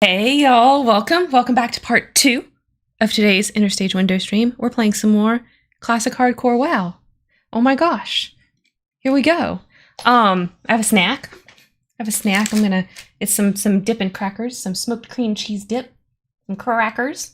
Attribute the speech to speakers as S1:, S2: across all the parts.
S1: Hey y'all, welcome back to part 2 of today's Interstage Window stream. We're playing some more classic hardcore WoW. Oh my gosh. Here we go. I have a snack. It's some dip and crackers, some smoked cream cheese dip, some crackers.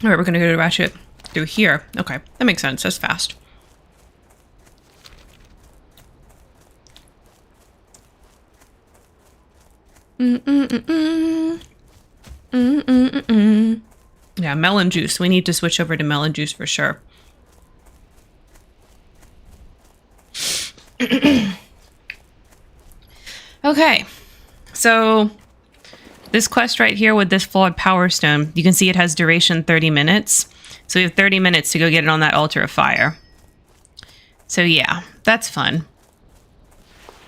S1: All right, we're gonna go to Ratchet through here. Okay, that makes sense. That's fast. Yeah, melon juice. We need to switch over to melon juice for sure. Okay, so this quest right here with this flawed power stone, you can see it has duration 30 minutes. So we have 30 minutes to go get it on that altar of fire. So yeah, that's fun.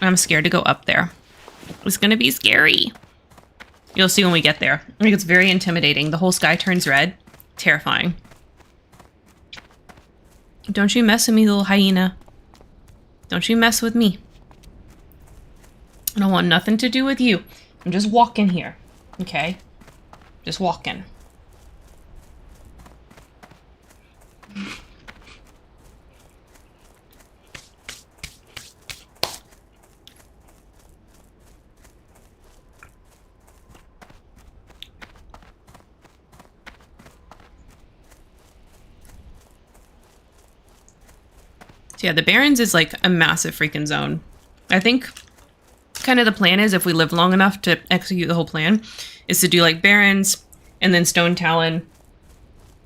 S1: I'm scared to go up there. It's gonna be scary. You'll see when we get there. I think it's very intimidating. The whole sky turns red. Terrifying. Don't you mess with me, little hyena. Don't you mess with me. I don't want nothing to do with you. I'm just walking here. Okay? Just walking. So yeah, the Barrens is like a massive freaking zone. I think kind of the plan is, if we live long enough to execute the whole plan, is to do like Barrens and then Stone Talon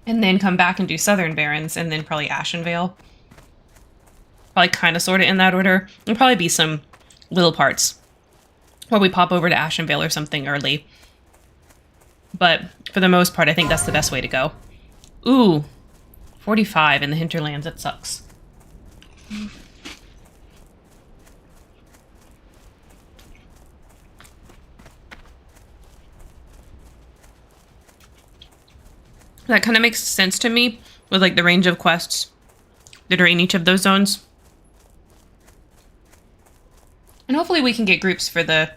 S1: and then come back and do Southern Barrens and then probably Ashenvale. Probably kind of sort of in that order. There'll probably be some little parts where we pop over to Ashenvale or something early. But for the most part, I think that's the best way to go. Ooh, 45 in the hinterlands. That sucks. That kind of makes sense to me with like the range of quests that are in each of those zones. And hopefully we can get groups for the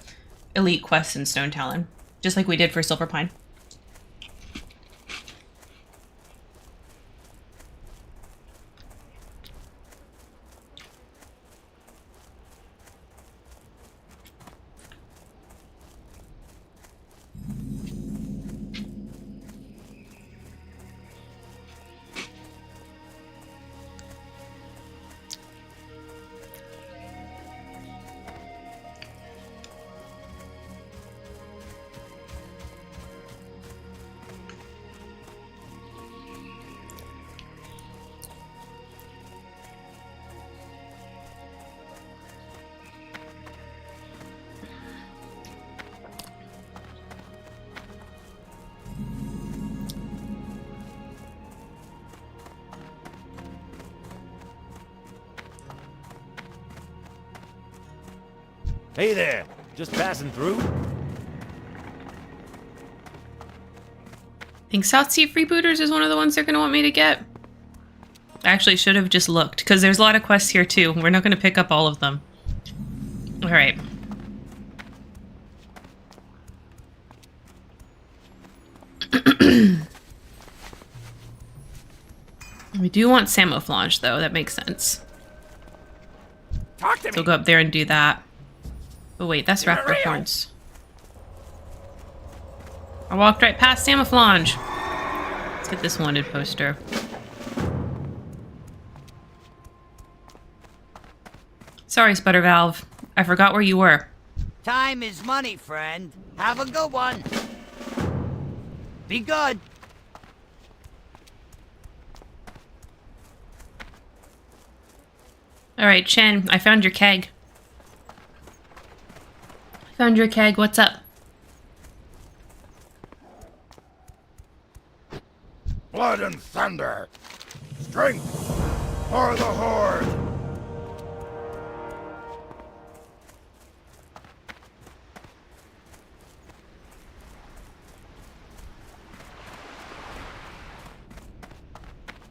S1: elite quests in Stone Talon, just like we did for Silver Pine.
S2: Hey there, just passing through?
S1: I think South Sea Freebooters is one of the ones they're going to want me to get. I actually should have just looked, because there's a lot of quests here too. We're not going to pick up all of them. Alright. We do want Samouflage though, that makes sense.
S2: Talk to me!
S1: So we'll go up there and do that. Oh wait, that's Raptor Horns. I walked right past Samouflage. Let's get this wanted poster. Sorry, Sputter Valve. I forgot where you were.
S3: Time is money, friend. Have a good one. Be good.
S1: Alright, Chen, I found your keg. Found your keg, what's up?
S2: Blood and thunder! Strength for the Horde!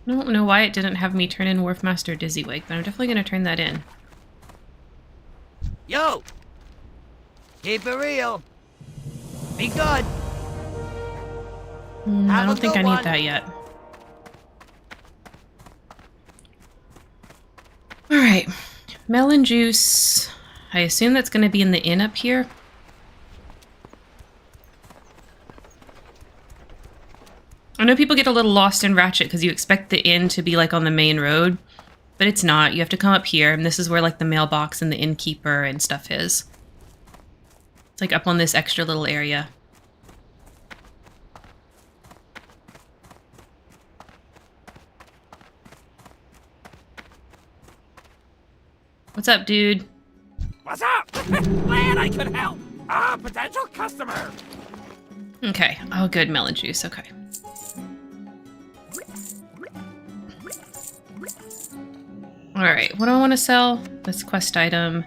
S1: I don't know why it didn't have me turn in Wharfmaster Dizzywig, but I'm definitely going to turn that in.
S3: Yo! Keep it real. Be good.
S1: I don't think I need that yet. Alright. Melon juice. I assume that's going to be in the inn up here. I know people get a little lost in Ratchet because you expect the inn to be like on the main road, but it's not. You have to come up here, and this is where like the mailbox and the innkeeper and stuff is. It's like up on this extra little area. What's up, dude?
S2: What's up? Glad I could help. Potential customer.
S1: Okay. Oh, good. Melon juice. Okay. Alright, what do I want to sell? This quest item.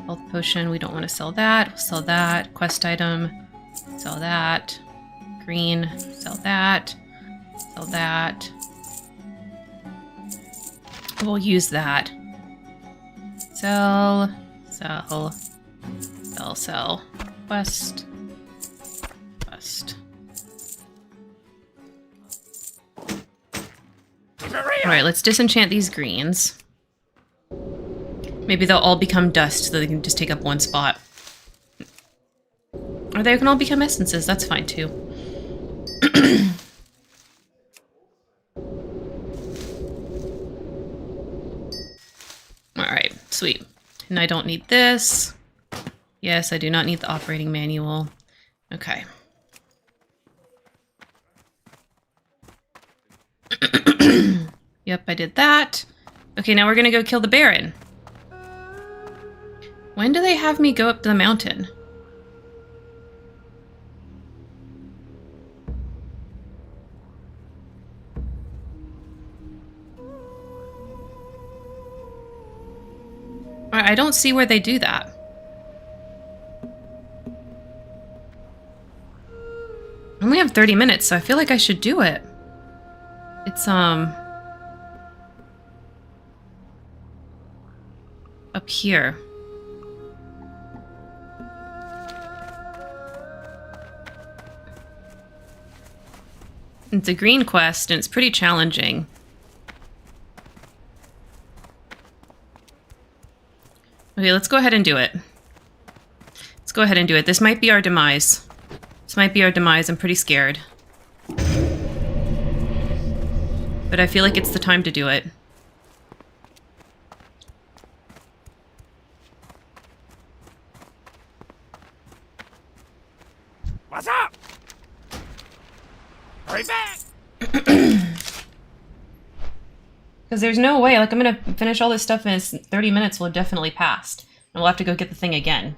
S1: Health potion, we don't want to sell that. We'll sell that. Quest item. Sell that. Green. Sell that. Sell that. We'll use that. Sell. Sell. Sell. Sell. Quest. Quest. Alright, let's disenchant these greens. Maybe they'll all become dust so they can just take up one spot. Or they can all become essences, that's fine too. Alright, sweet. And I don't need this. Yes, I do not need the operating manual. Okay. Yep, I did that. Okay, now we're gonna go kill the Baron. When do they have me go up the mountain? I don't see where they do that. I only have 30 minutes, so I feel like I should do it. It's, up here. It's a green quest, and it's pretty challenging. Okay, let's go ahead and do it. Let's go ahead and do it. This might be our demise. This might be our demise. I'm pretty scared. But I feel like it's the time to do it.
S2: What's up? Hurry back!
S1: Because there's no way, like, I'm gonna finish all this stuff in 30 minutes will have definitely passed. And we'll have to go get the thing again.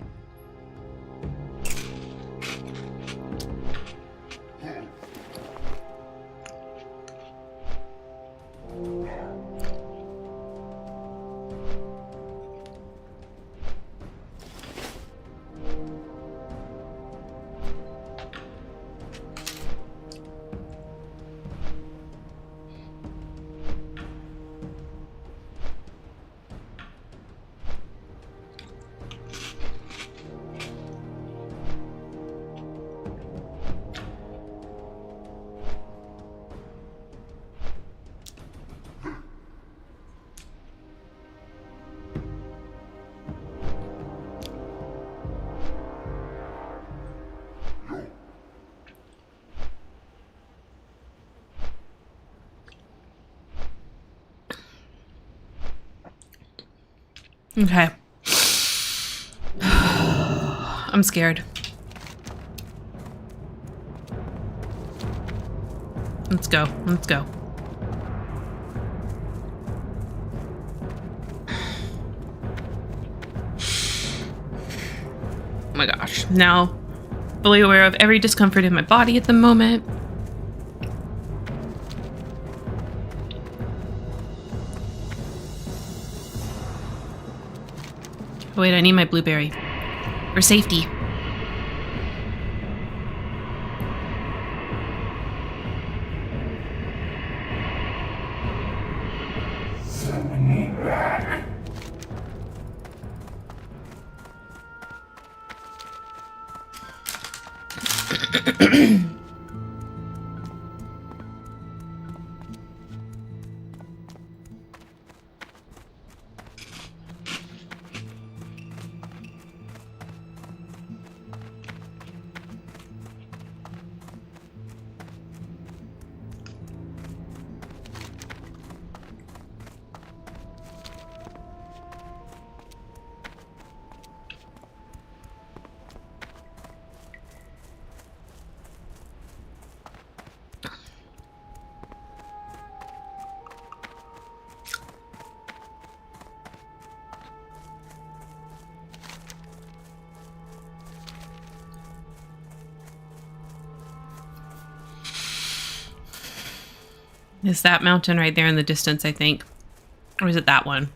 S1: Okay. I'm scared. Let's go. Let's go. Oh my gosh. Now, fully aware of every discomfort in my body at the moment. Oh, wait, I need my blueberry. For safety. Is that mountain right there in the distance, I think? Or is it that one?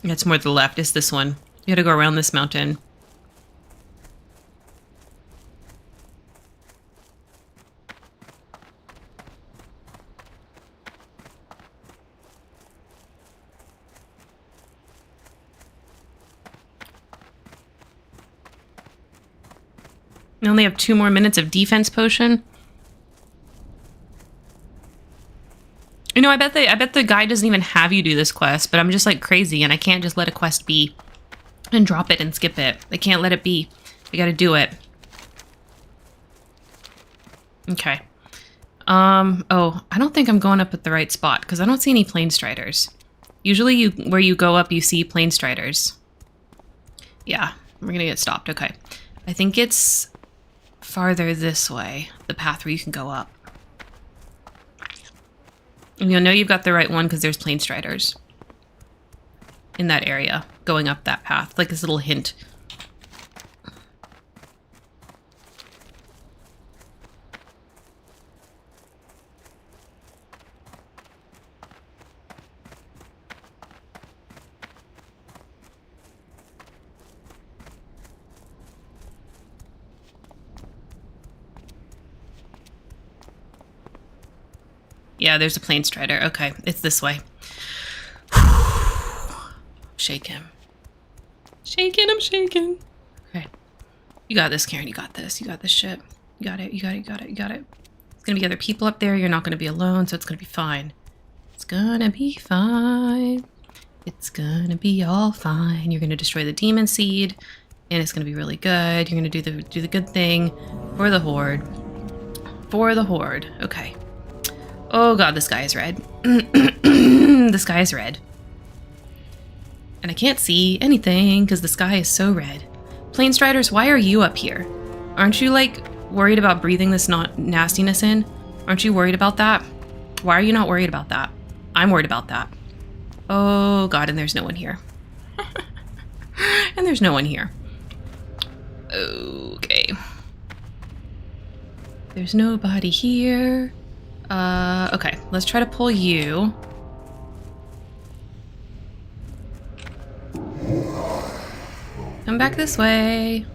S1: It's more to the left. It's this one. You gotta go around this mountain. I only have 2 more minutes of defense potion. You know, I bet the guy doesn't even have you do this quest, but I'm just like crazy and I can't just let a quest be and drop it and skip it. I can't let it be. I gotta do it. Okay. Oh, I don't think I'm going up at the right spot because I don't see any plane striders. Usually where you go up, you see plane striders. Yeah, we're gonna get stopped. Okay. I think it's farther this way, the path where you can go up. And you'll know you've got the right one because there's plane striders in that area going up that path, like this little hint. Yeah, there's a plane strider. Okay, it's this way. Shake him. Shaking, I'm shaking. Okay. You got this, Karen. You got this. You got this shit. You got it. You got it. You got it. You got it. There's gonna be other people up there. You're not gonna be alone, so it's gonna be fine. It's gonna be fine. It's gonna be all fine. You're gonna destroy the demon seed, and it's gonna be really good. You're gonna do the good thing for the horde. For the horde. Okay. Oh god, the sky is red. The sky is red. And I can't see anything because the sky is so red. Plane striders, why are you up here? Aren't you, like, worried about breathing this nastiness in? Aren't you worried about that? Why are you not worried about that? I'm worried about that. Oh god, and there's no one here. And there's no one here. Okay. There's nobody here. Okay, let's try to pull you. Come back this way.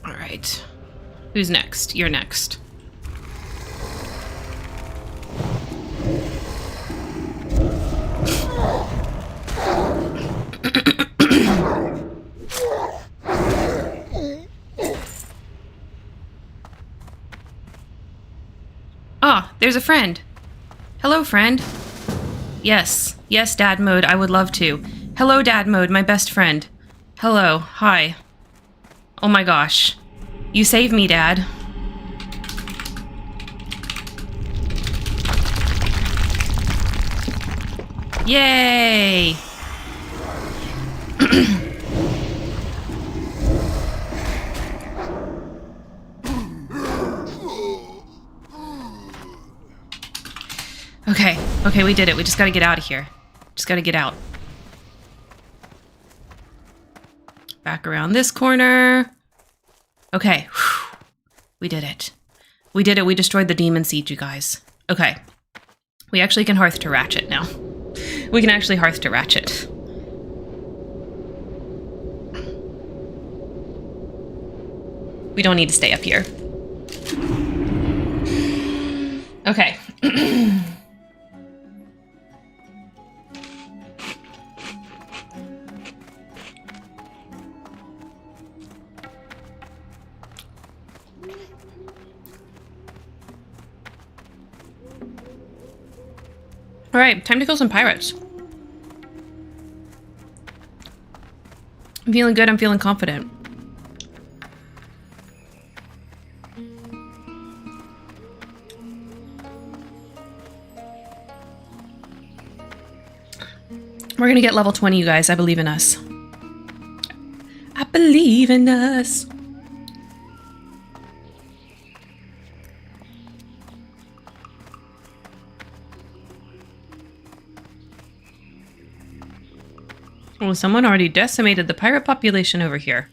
S1: All right. Who's next? You're next. Ah, there's a friend. Hello, friend. Yes. Yes, Dad Mode, I would love to. Hello, Dad Mode, my best friend. Hello. Hi. Oh my gosh. You saved me, Dad. Yay! Okay, we did it. We just gotta get out of here. Just gotta get out. Back around this corner. Okay. Whew. We did it. We did it. We destroyed the demon seed, you guys. Okay. We actually can hearth to ratchet now. We can actually hearth to ratchet. We don't need to stay up here. Okay. All right, time to kill some pirates. I'm feeling good. I'm feeling confident. We're gonna get level 20, you guys. I believe in us. I believe in us. Oh, someone already decimated the pirate population over here.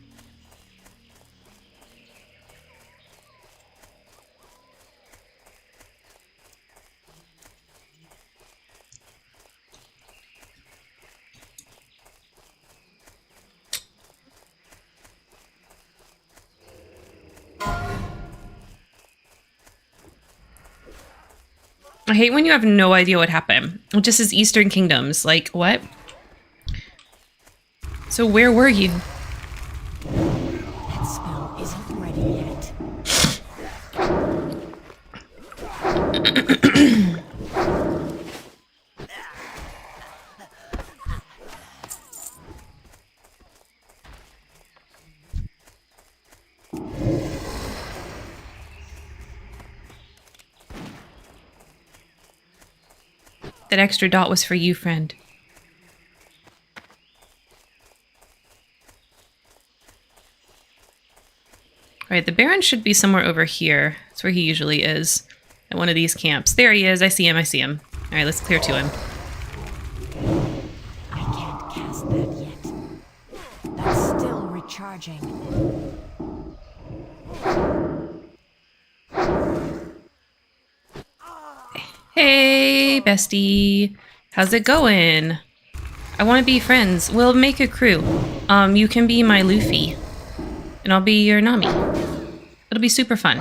S1: I hate when you have no idea what happened. It just says Eastern Kingdoms. Like, what? So where were you?
S4: That spell isn't ready yet.
S1: That extra dot was for you, friend. All right, the Baron should be somewhere over here. That's where he usually is, at one of these camps. There he is. I see him. I see him. All right, let's clear to him.
S4: I can't cast that yet. That's still recharging.
S1: Hey, bestie. How's it going? I want to be friends. We'll make a crew. You can be my Luffy. And I'll be your Nami. It'll be super fun.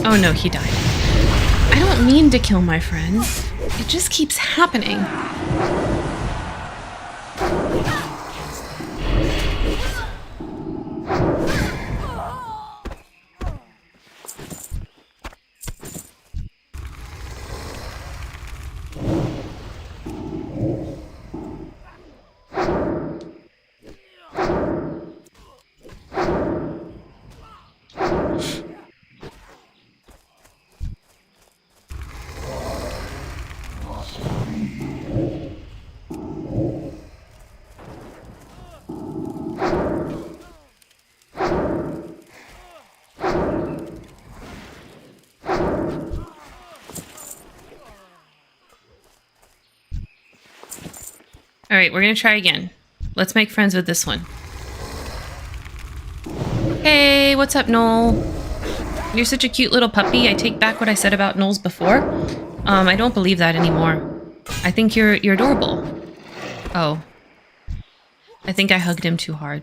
S1: Oh no, he died. I don't mean to kill my friends. It just keeps happening. All right, we're gonna try again. Let's make friends with this one. Hey, what's up, Noel? You're such a cute little puppy. I take back what I said about Noels before. I don't believe that anymore. I think you're adorable. Oh. I think I hugged him too hard.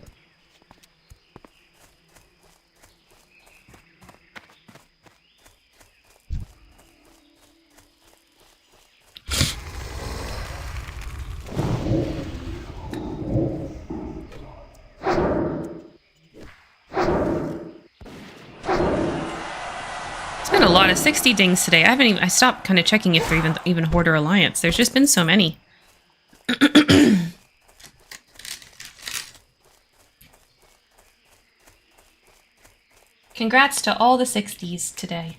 S1: A lot of 60 dings today. I stopped kind of checking if they're even Horde or Alliance. There's just been so many. Congrats to all the 60s today.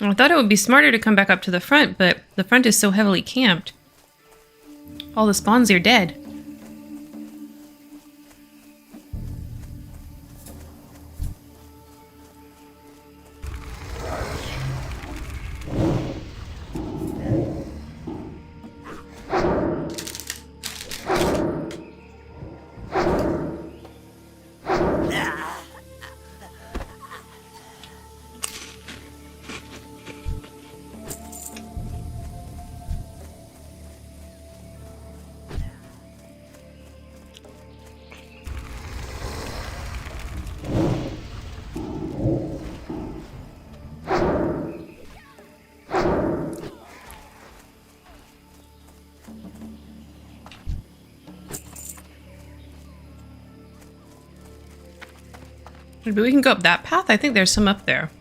S1: I thought it would be smarter to come back up to the front, but the front is so heavily camped. All the spawns are dead. Maybe we can go up that path? I think there's some up there.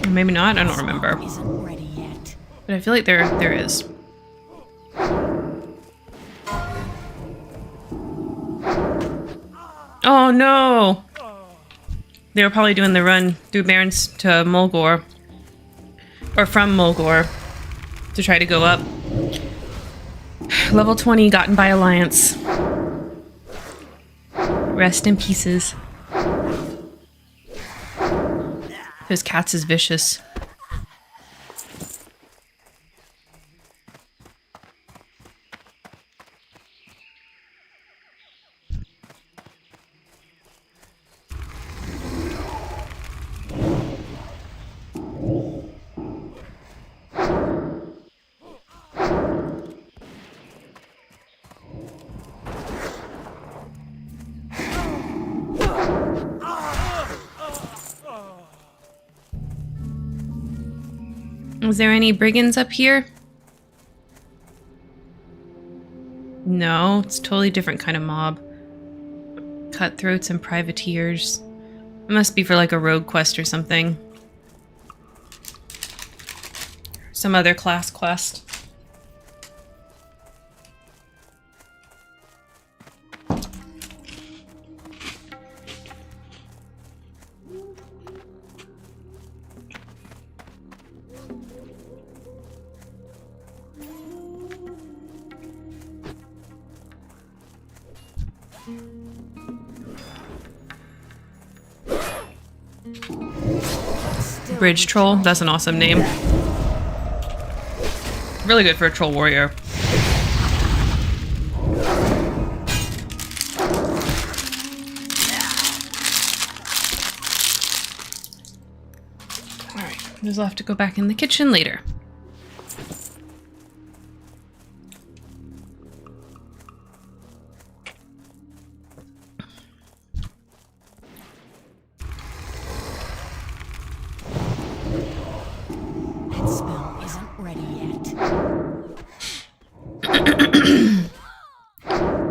S1: Or maybe not, I don't remember.
S4: Isn't ready yet.
S1: But I feel like there is. Oh no! They were probably doing the run through Barrens to Mulgore. Or from Mulgore. To try to go up. Level 20 gotten by Alliance. Rest in pieces. Those cats is vicious. Was there any brigands up here? No, it's a totally different kind of mob. Cutthroats and privateers. It must be for like a rogue quest or something. Some other class quest. Bridge Troll, that's an awesome name. Really good for a troll warrior. Alright, we'll have to go back in the kitchen later.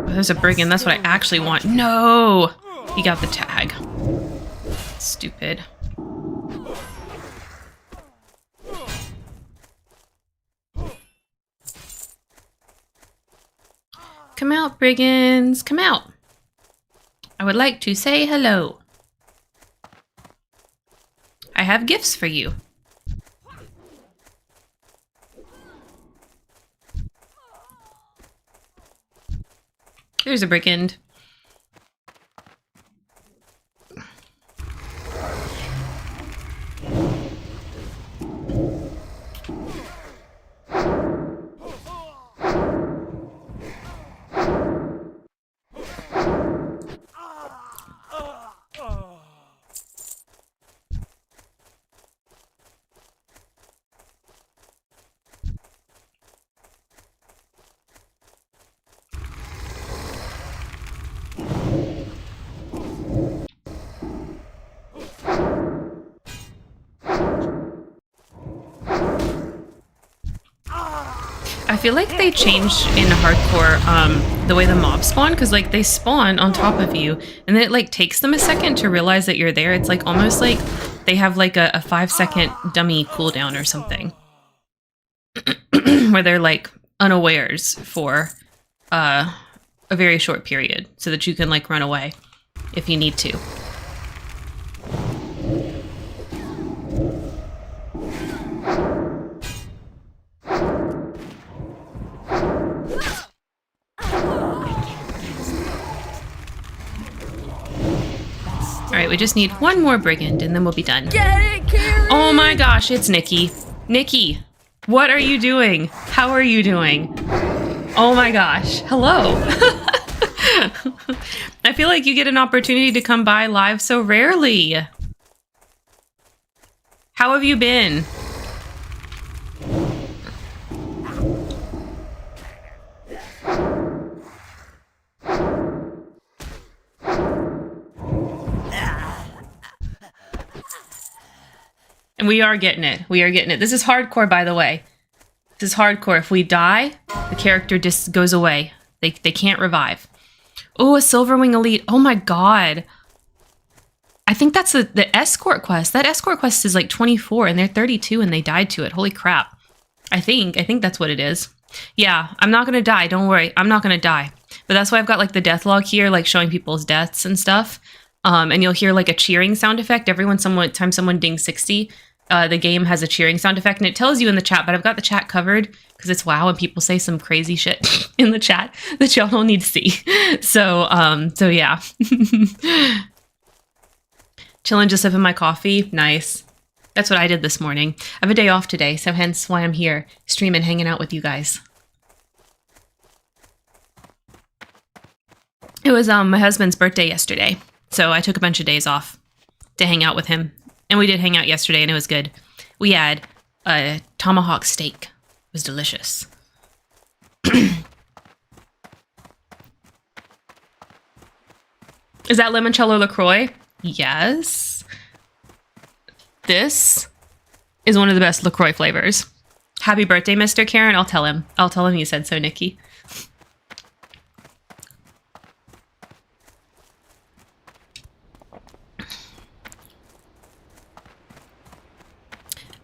S1: There's a brigand, that's what I actually want. No! He got the tag. Stupid. Come out, brigands. Come out. I would like to say hello. I have gifts for you. There's a brigand. I feel like they changed in hardcore the way the mobs spawn, because like they spawn on top of you and then it like takes them a second to realize that you're there. It's like almost like they have like a 5-second dummy cooldown or something where they're like unawares for a very short period so that you can like run away if you need to. right, we just need one more brigand and then we'll be done.
S4: Get it, Karen!
S1: Oh my gosh, it's Nikki. Nikki, what are you doing? How are you doing? Oh my gosh, hello. I feel like you get an opportunity to come by live so rarely. How have you been? And we are getting it. We are getting it. This is hardcore, by the way. This is hardcore. If we die, the character just goes away. They can't revive. Oh, a Silverwing Elite. Oh my god. I think that's the escort quest. That escort quest is like 24 and they're 32 and they died to it. Holy crap. I think that's what it is. Yeah, I'm not gonna die. Don't worry. I'm not gonna die. But that's why I've got like the death log here, like showing people's deaths and stuff. And you'll hear like a cheering sound effect every time someone dings 60. The game has a cheering sound effect and it tells you in the chat, but I've got the chat covered because it's WoW and people say some crazy shit in the chat that y'all don't need to see. So yeah. Chilling, just sipping my coffee. Nice. That's what I did this morning. I have a day off today, so hence why I'm here streaming, hanging out with you guys. It was my husband's birthday yesterday, so I took a bunch of days off to hang out with him. And we did hang out yesterday, and it was good. We had a tomahawk steak. It was delicious. Is that limoncello LaCroix? Yes. This is one of the best LaCroix flavors. Happy birthday, Mr. Karen. I'll tell him. I'll tell him you said so, Nikki.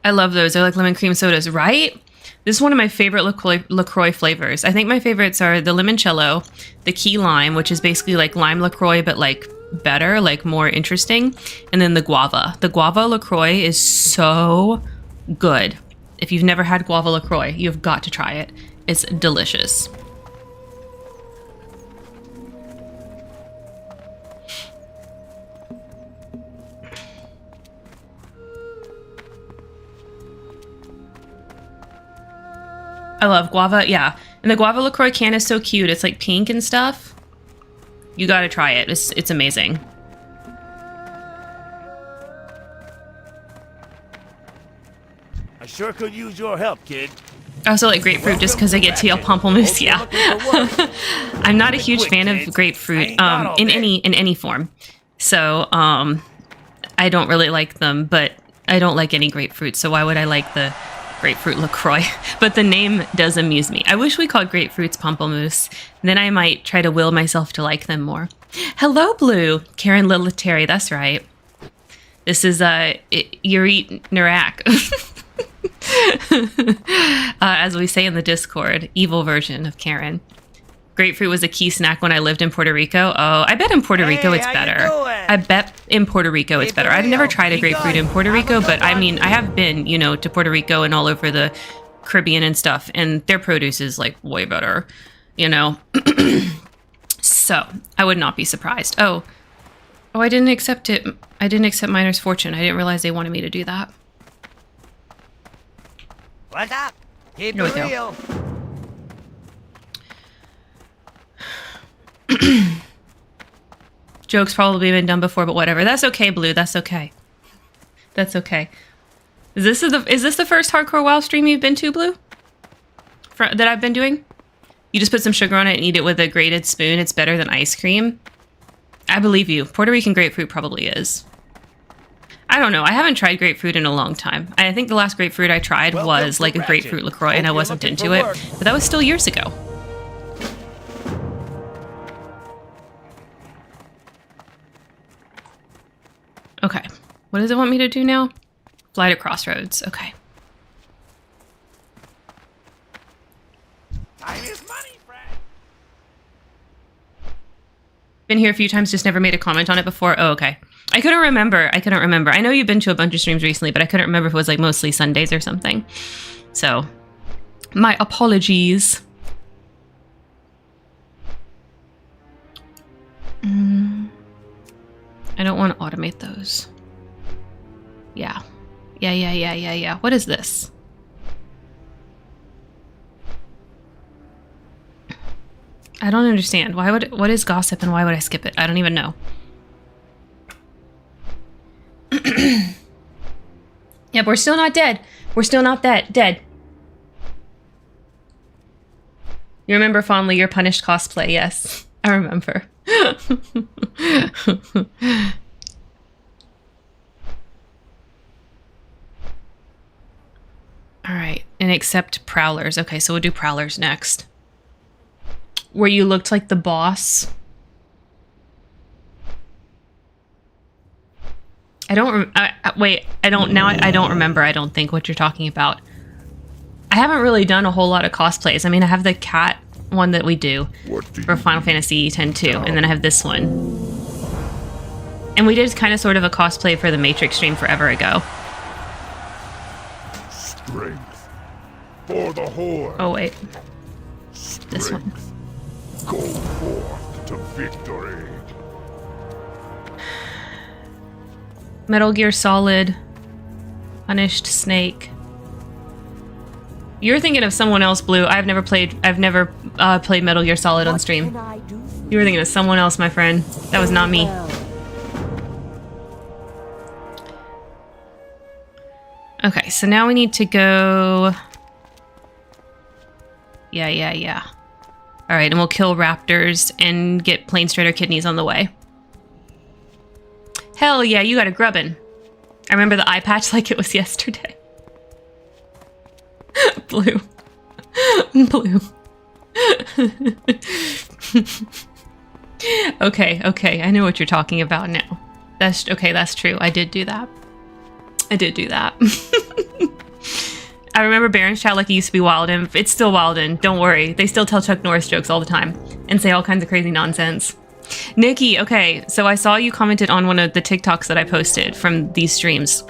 S1: I love those. They're like lemon cream sodas, right? This is one of my favorite LaCroix flavors. I think my favorites are the limoncello, the key lime, which is basically like lime LaCroix, but like better, like more interesting. And then the guava. The guava LaCroix is so good. If you've never had guava LaCroix, you've got to try it. It's delicious. I love guava, yeah. And the guava LaCroix can is so cute. It's like pink and stuff. You gotta try it. It's amazing.
S2: I sure could use your help, kid.
S1: I also like grapefruit just because I get TL pamplemousse, yeah. I'm not a huge fan of grapefruit in any form. So I don't really like them, but I don't like any grapefruit, so why would I like the grapefruit LaCroix? But the name does amuse me. I wish we called grapefruits pamplemousse. Then I might try to will myself to like them more. Hello, Blue. Karen Lilitary, that's right. This is Yurit Narak. As we say in the Discord, evil version of Karen. Grapefruit was a key snack when I lived in Puerto Rico. Oh, I bet in Puerto Rico it's better. I bet in Puerto Rico it's better. I've never tried a grapefruit in Puerto Rico, but I mean, I have been, you know, to Puerto Rico and all over the Caribbean and stuff, and their produce is like way better, you know. So I would not be surprised. Oh, I didn't accept it. I didn't accept Miner's Fortune. I didn't realize they wanted me to do that.
S3: What's up? Keep
S1: Here we
S3: it
S1: go.
S3: real.
S1: Joke's probably been done before, but whatever. That's okay, Blue. That's okay. That's okay. Is this the first hardcore WoW stream you've been to, Blue? That I've been doing? You just put some sugar on it and eat it with a grated spoon. It's better than ice cream. I believe you. Puerto Rican grapefruit probably is. I don't know. I haven't tried grapefruit in a long time. I think the last grapefruit I tried was like a grapefruit LaCroix, and I wasn't into it. But that was still years ago. Okay. What does it want me to do now? Fly to Crossroads. Okay.
S2: Time is money, friend.
S1: Been here a few times, just never made a comment on it before. Oh, okay. I couldn't remember. I know you've been to a bunch of streams recently, but I couldn't remember if it was like mostly Sundays or something. So, my apologies. I don't want to automate those. Yeah. Yeah. What is this? I don't understand. What is gossip and why would I skip it? I don't even know. Yep, we're still not dead. We're still not dead. You remember fondly your punished cosplay? Yes, I remember. All right, and accept prowlers. Okay, so we'll do prowlers next. Where you looked like the boss. I don't remember, I don't think, what you're talking about. I haven't really done a whole lot of cosplays. I mean, I have the cat one that we do for Final Fantasy X-2, and then I have this one. And we did kind of sort of a cosplay for the Matrix stream forever ago.
S5: Strength for the Horde.
S1: Oh, wait. This one.
S5: Go forth to victory.
S1: Metal Gear Solid. Punished Snake. You're thinking of someone else, Blue. I've never played Metal Gear Solid on stream. You were thinking of someone else, my friend. That was not me. Okay, so now we need to go... Yeah. Alright, and we'll kill raptors and get Plains Trader kidneys on the way. Hell yeah, you got a grubbin. I remember the eye patch like it was yesterday. Blue. Blue. Okay, I know what you're talking about now. That's true. I did do that. I remember Baron's chat like it used to be Wilden. It's still Wilden. Don't worry. They still tell Chuck Norris jokes all the time and say all kinds of crazy nonsense. Nikki, okay, so I saw you commented on one of the TikToks that I posted from these streams.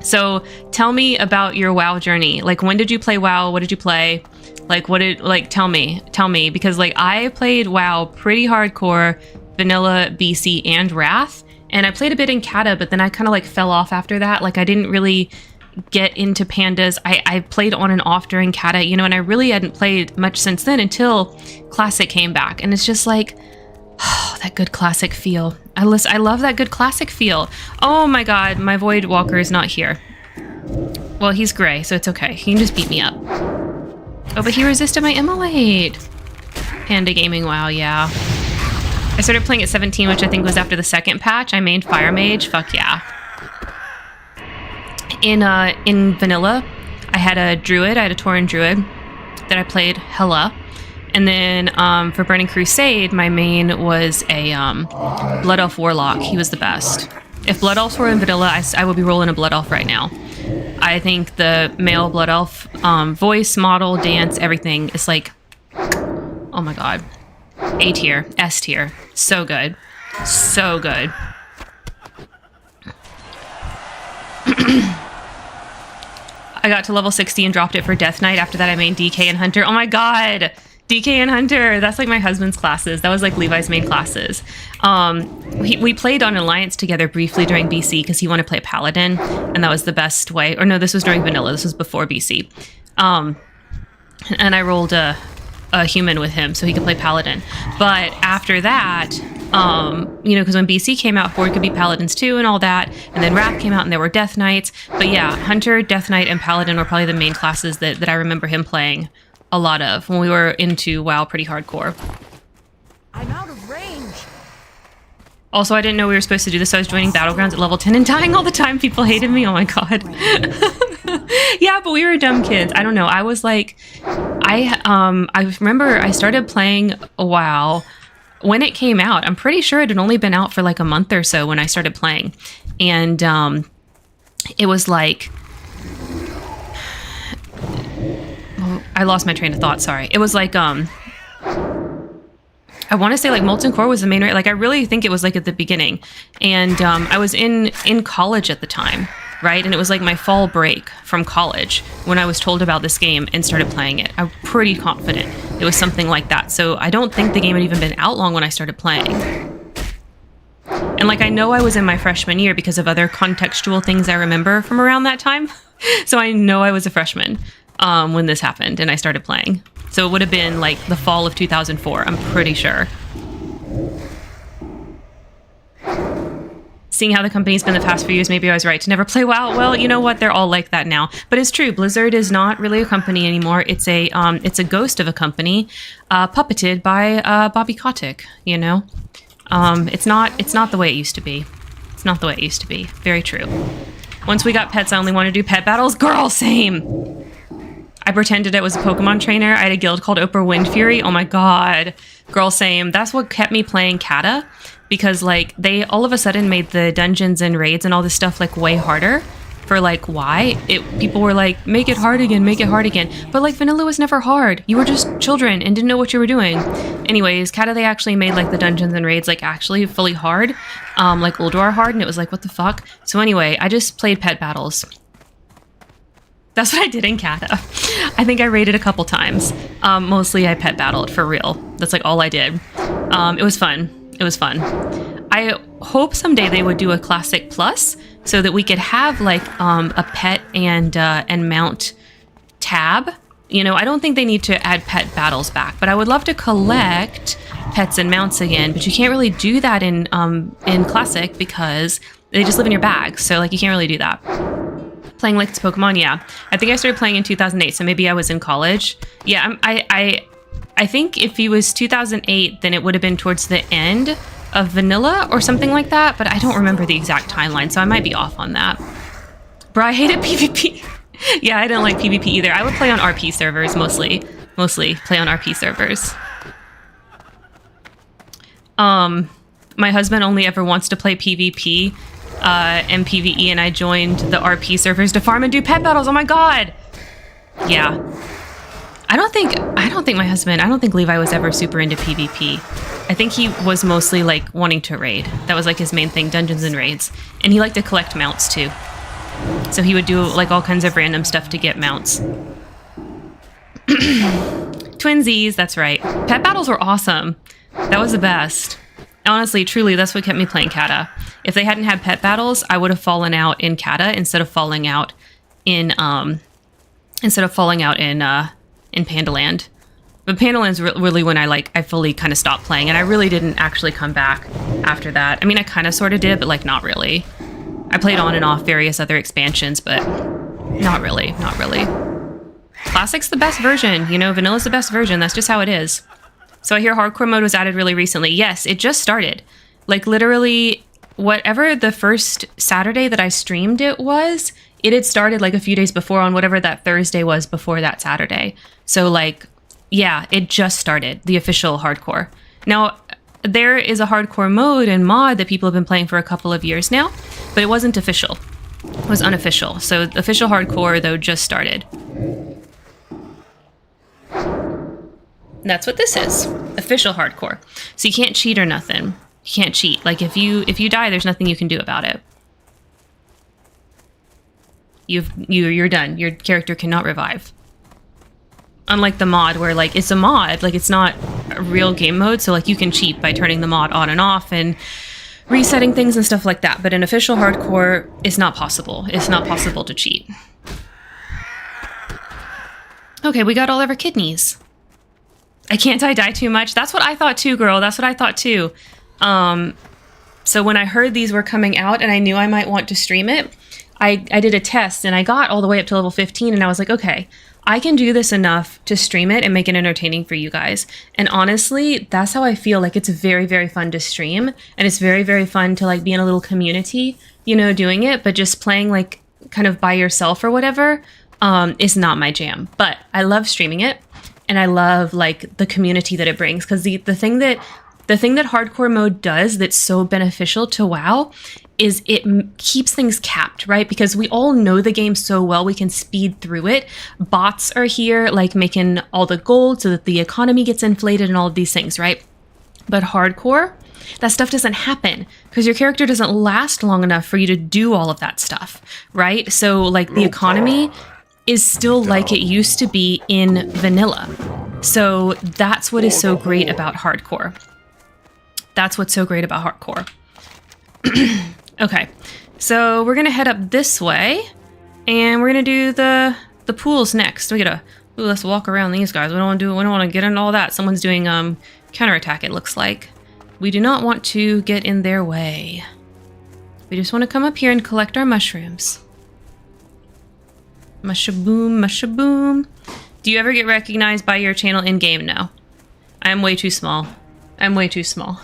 S1: So tell me about your WoW journey. Like, when did you play WoW? What did you play? Like, tell me, because like I played WoW pretty hardcore, vanilla, BC, and Wrath, and I played a bit in Kata, but then I kind of like fell off after that. Like, I didn't really get into pandas. I played on and off during Kata, you know, and I really hadn't played much since then until Classic came back, and it's just like, oh, that good classic feel. I love that good classic feel. Oh my god, my Void Walker is not here. Well, he's gray, so it's okay. He can just beat me up. Oh, but he resisted my immolate. Panda Gaming, wow, yeah. I started playing at 17, which I think was after the second patch. I mained Fire Mage, fuck yeah. In vanilla, I had a druid, I had a Tauren druid that I played hella. And then for Burning Crusade, my main was a Blood Elf Warlock. He was the best. If Blood Elves were in vanilla, I would be rolling a Blood Elf right now. I think the male Blood Elf voice, model, dance, everything is like, oh my god. A tier, S tier. So good. So good. I got to level 60 and dropped it for Death Knight. After that, I made DK and Hunter. Oh my god! DK and Hunter, that's like my husband's classes. That was like Levi's main classes. We played on Alliance together briefly during BC because he wanted to play Paladin, and that was the best way. Or no, this was during Vanilla. This was before BC. And I rolled a human with him so he could play Paladin. But after that, you know, because when BC came out, Horde could be Paladins too and all that, and then Wrath came out and there were Death Knights. But yeah, Hunter, Death Knight, and Paladin were probably the main classes that I remember him playing a lot of when we were into WoW pretty hardcore.
S4: I'm out of range.
S1: Also, I didn't know we were supposed to do this, so I was joining Battlegrounds at level 10 and dying all the time. People hated me. Oh my god. Yeah, but we were dumb kids. I don't know. I was like, I remember I started playing WoW when it came out. I'm pretty sure it had only been out for like a month or so when I started playing. And it was like, I lost my train of thought, sorry. It was like, I want to say like Molten Core was the main, like I really think it was like at the beginning. And I was in college at the time, right? And it was like my fall break from college when I was told about this game and started playing it. I'm pretty confident it was something like that. So I don't think the game had even been out long when I started playing. And like, I know I was in my freshman year because of other contextual things I remember from around that time. So I know I was a freshman when this happened and I started playing. So it would have been like the fall of 2004, I'm pretty sure. Seeing how the company's been the past few years, maybe I was right to never play WoW. Well, you know what? They're all like that now. But it's true. Blizzard is not really a company anymore. It's a ghost of a company, puppeted by Bobby Kotick. You know, it's not the way it used to be. It's not the way it used to be. Very true. Once we got pets, I only want to do pet battles. Girl, same. I pretended I was a Pokemon trainer. I had a guild called Oprah Windfury. Oh my god. Girl, same. That's what kept me playing Kata. Because, like, they all of a sudden made the dungeons and raids and all this stuff, like, way harder. For, like, why? People were like, make it hard again, make it hard again. But, like, vanilla was never hard. You were just children and didn't know what you were doing. Anyways, Kata, they actually made, like, the dungeons and raids, like, actually fully hard. Like, Ulduar hard, and it was like, what the fuck? So anyway, I just played pet battles. That's what I did in Kata. I think I raided a couple times. Mostly I pet battled, for real. That's, like, all I did. It was fun. It was fun. I hope someday they would do a Classic Plus so that we could have like a pet and mount tab. You know, I don't think they need to add pet battles back, but I would love to collect pets and mounts again. But you can't really do that in Classic because they just live in your bag. So like you can't really do that. Playing like it's Pokemon, yeah. I think I started playing in 2008, so maybe I was in college. Yeah, I think if he was 2008, then it would have been towards the end of vanilla or something like that, but I don't remember the exact timeline, so I might be off on that. Bro, I hated PvP. Yeah, I didn't like PvP either. I would play on RP servers mostly. Mostly play on RP servers. My husband only ever wants to play PvP and PvE, and I joined the RP servers to farm and do pet battles. Oh my god! Yeah. I don't think Levi was ever super into PvP. I think he was mostly like wanting to raid. That was like his main thing, dungeons and raids. And he liked to collect mounts too. So he would do like all kinds of random stuff to get mounts. Twinsies, that's right. Pet battles were awesome. That was the best. Honestly, truly, that's what kept me playing Kata. If they hadn't had pet battles, I would have fallen out in Kata instead of falling out in Pandaland. But Pandaland's really when I fully kind of stopped playing, and I really didn't actually come back after that. I mean, I kind of sort of did, but like not really. I played on and off various other expansions, but not really. Classic's the best version, you know, Vanilla's the best version. That's just how it is. So I hear hardcore mode was added really recently. Yes, it just started. Like literally, whatever the first Saturday that I streamed it had started like a few days before on whatever that Thursday was before that Saturday. So like, yeah, it just started, the official hardcore. Now, there is a hardcore mode and mod that people have been playing for a couple of years now, but it wasn't official. It was unofficial. So official hardcore, though, just started. That's what this is. Official hardcore. So you can't cheat or nothing. You can't cheat. Like if you die, there's nothing you can do about it. You're done. Your character cannot revive. Unlike the mod where like it's a mod, like it's not a real game mode, so like you can cheat by turning the mod on and off and resetting things and stuff like that. But in official hardcore, it's not possible. It's not possible to cheat. Okay, we got all of our kidneys. I can't die too much. That's what I thought too, girl. That's what I thought too. So when I heard these were coming out and I knew I might want to stream it, I did a test and I got all the way up to level 15 and I was like, okay, I can do this enough to stream it and make it entertaining for you guys. And honestly, that's how I feel. Like it's very, very fun to stream and it's very, very fun to like be in a little community, you know, doing it, but just playing like kind of by yourself or whatever is not my jam. But I love streaming it and I love like the community that it brings, because the thing that hardcore mode does that's so beneficial to WoW is it keeps things capped, right? Because we all know the game so well, we can speed through it. Bots are here, like making all the gold so that the economy gets inflated and all of these things, right? But hardcore, that stuff doesn't happen because your character doesn't last long enough for you to do all of that stuff, right? So like the economy is still like it used to be in vanilla. So that's what is so great about hardcore. That's what's so great about hardcore. Okay, so we're gonna head up this way, and we're gonna do the pools next. We gotta let's walk around these guys. We don't want to get into all that. Someone's doing counterattack. It looks like we do not want to get in their way. We just want to come up here and collect our mushrooms. Mushaboom, mushaboom. Do you ever get recognized by your channel in game? No, I'm way too small. I'm way too small.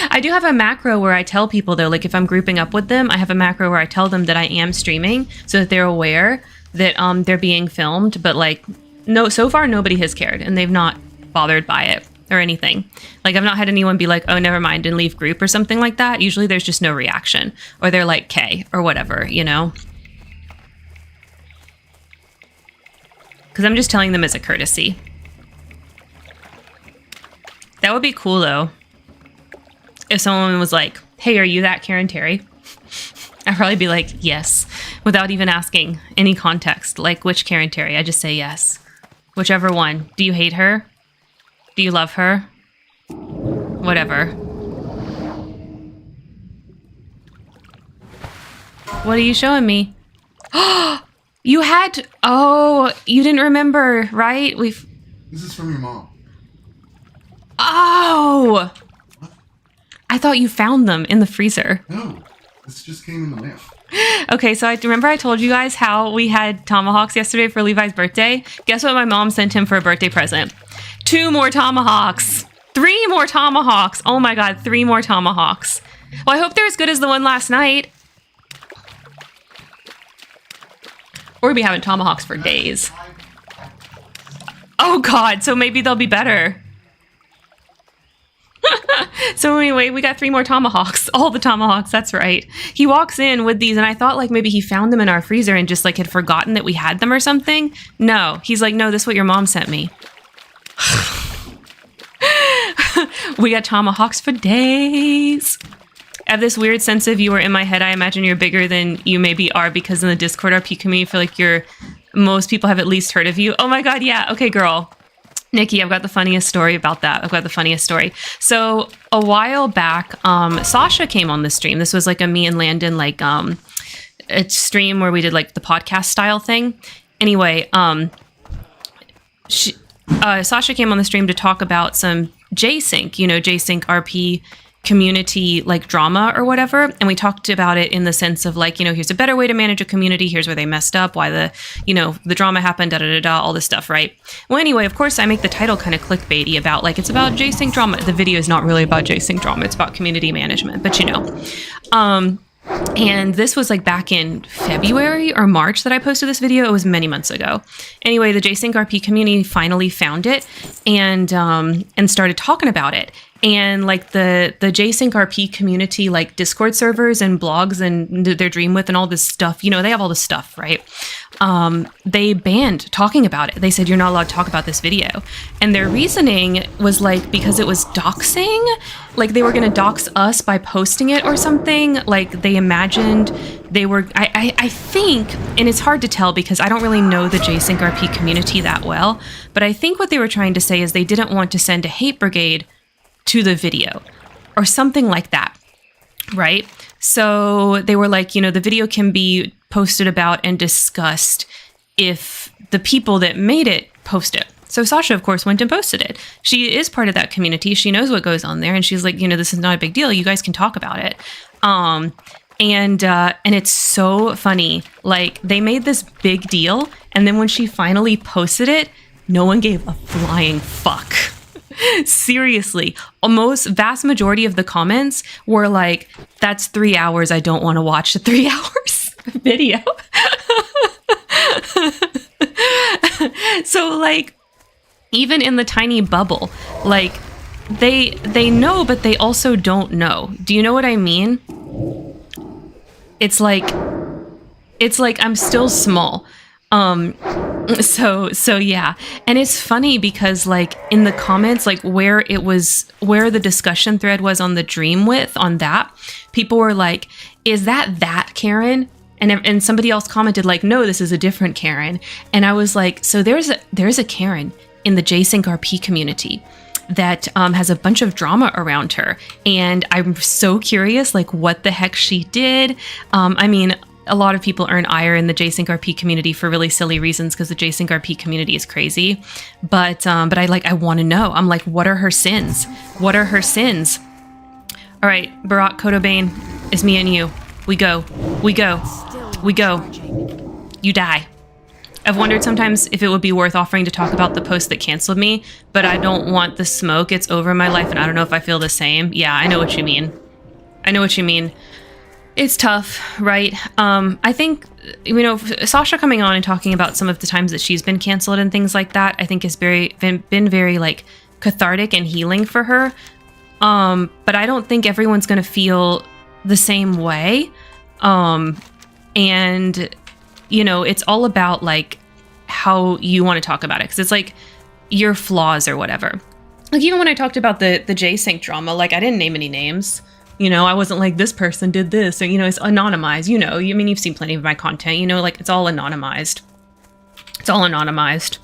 S1: I do have a macro where I tell people though, like if I'm grouping up with them, I have a macro where I tell them that I am streaming so that they're aware that they're being filmed. But like, no, so far nobody has cared and they've not bothered by it or anything. Like I've not had anyone be like, oh, never mind, and leave group or something like that. Usually there's just no reaction or they're like K or whatever, you know? Because I'm just telling them as a courtesy. That would be cool, though. If someone was like, hey, are you that Karen Terry? I'd probably be like, yes. Without even asking any context. Like, which Karen Terry? I just say yes. Whichever one. Do you hate her? Do you love her? Whatever. What are you showing me? You had... Oh, you didn't remember, right?
S6: This is from your mom.
S1: Oh! I thought you found them in the freezer.
S6: No, this just came in the mail.
S1: Okay, so I remember I told you guys how we had tomahawks yesterday for Levi's birthday. Guess what my mom sent him for a birthday present? 2 more tomahawks. 3 more tomahawks. Oh my god, 3 more tomahawks. Well, I hope they're as good as the one last night. We're gonna be having tomahawks for days. Oh god, so maybe they'll be better. So anyway, we got 3 more tomahawks. All the tomahawks, that's right. He walks in with these and I thought like maybe he found them in our freezer and just like had forgotten that we had them or something. No, he's like, no, this is what your mom sent me. We got tomahawks for days. I have this weird sense of you are in my head. I imagine you're bigger than you maybe are because in the Discord RP community, I feel like most people have at least heard of you. Oh my god, yeah. Okay, girl. Nikki, I've got the funniest story about that. I've got the funniest story. So a while back, Sasha came on the stream. This was like a me and Landon like a stream where we did like the podcast style thing. Anyway, Sasha came on the stream to talk about some J-Sync, J-Sync RP community like drama or whatever, and we talked about it in the sense of like, here's a better way to manage a community, here's where they messed up, why the drama happened, all this stuff, right? Well, anyway, of course I make the title kind of clickbaity about like it's about J-Sync drama. The video is not really about J-Sync drama, it's about community management, but and this was like back in February or March that I posted this video. It was many months ago. Anyway, the J-Sync RP community finally found it and started talking about it. And like the J-Sync RP community, like Discord servers and blogs and their Dreamwidth and all this stuff, they have all this stuff, right? They banned talking about it. They said, you're not allowed to talk about this video. And their reasoning was like, because it was doxing, like they were going to dox us by posting it or something. Like they imagined they were, I think, and it's hard to tell because I don't really know the J-Sync RP community that well, but I think what they were trying to say is they didn't want to send a hate brigade to the video or something like that, right? So they were like, the video can be posted about and discussed if the people that made it post it. So Sasha, of course, went and posted it. She is part of that community. She knows what goes on there. And she's like, this is not a big deal. You guys can talk about it. And it's so funny. Like they made this big deal. And then when she finally posted it, no one gave a flying fuck. Seriously, vast majority of the comments were like, that's 3 hours. I don't want to watch the 3 hours video. So like, even in the tiny bubble, like they know, but they also don't know. Do you know what I mean? It's like I'm still small. So yeah. And it's funny because like in the comments, like where the discussion thread was on the Dreamwidth on that, people were like, is that Karen? And somebody else commented like, no, this is a different Karen. And I was like, so there's a Karen in the J-Sync RP community that has a bunch of drama around her. And I'm so curious, like, what the heck she did. I mean, a lot of people earn ire in the JSync RP community for really silly reasons because the JSync RP community is crazy. But I want to know. I'm like, what are her sins? What are her sins? All right, Barack Kodobane, it's me and you. We go. We go. We go. You die. I've wondered sometimes if it would be worth offering to talk about the post that canceled me, but I don't want the smoke. It's over my life, and I don't know if I feel the same. Yeah, I know what you mean. I know what you mean. It's tough, right? I think, Sasha coming on and talking about some of the times that she's been canceled and things like that, I think has been very, like, cathartic and healing for her. But I don't think everyone's going to feel the same way. And, it's all about, like, how you want to talk about it. Because it's, like, your flaws or whatever. Like, even when I talked about the JSync drama, like, I didn't name any names. I wasn't like, this person did this. Or, it's anonymized. You've seen plenty of my content. Like, it's all anonymized. It's all anonymized.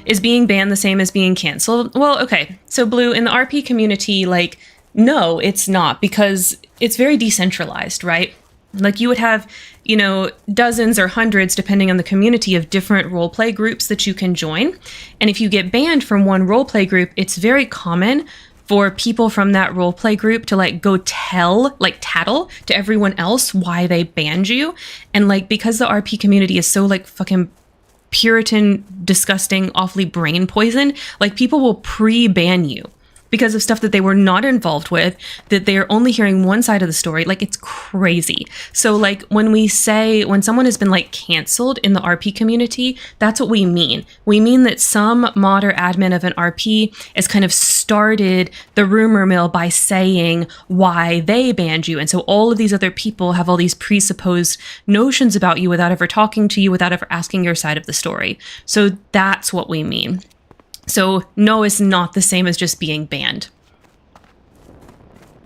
S1: Is being banned the same as being canceled? Well, okay. So, Blue, in the RP community, like, no, it's not. Because it's very decentralized, right? Like, you would have, dozens or hundreds, depending on the community, of different roleplay groups that you can join. And if you get banned from one roleplay group, it's very common for people from that roleplay group to, like, go tattle to everyone else why they banned you. And, like, because the RP community is so, like, fucking Puritan, disgusting, awfully brain poison, like, people will pre-ban you because of stuff that they were not involved with, that they're only hearing one side of the story. Like, it's crazy. So, like, when someone has been, like, canceled in the RP community, that's what we mean. We mean that some mod or admin of an RP has kind of started the rumor mill by saying why they banned you. And so all of these other people have all these presupposed notions about you without ever talking to you, without ever asking your side of the story. So that's what we mean. So, no, it's not the same as just being banned.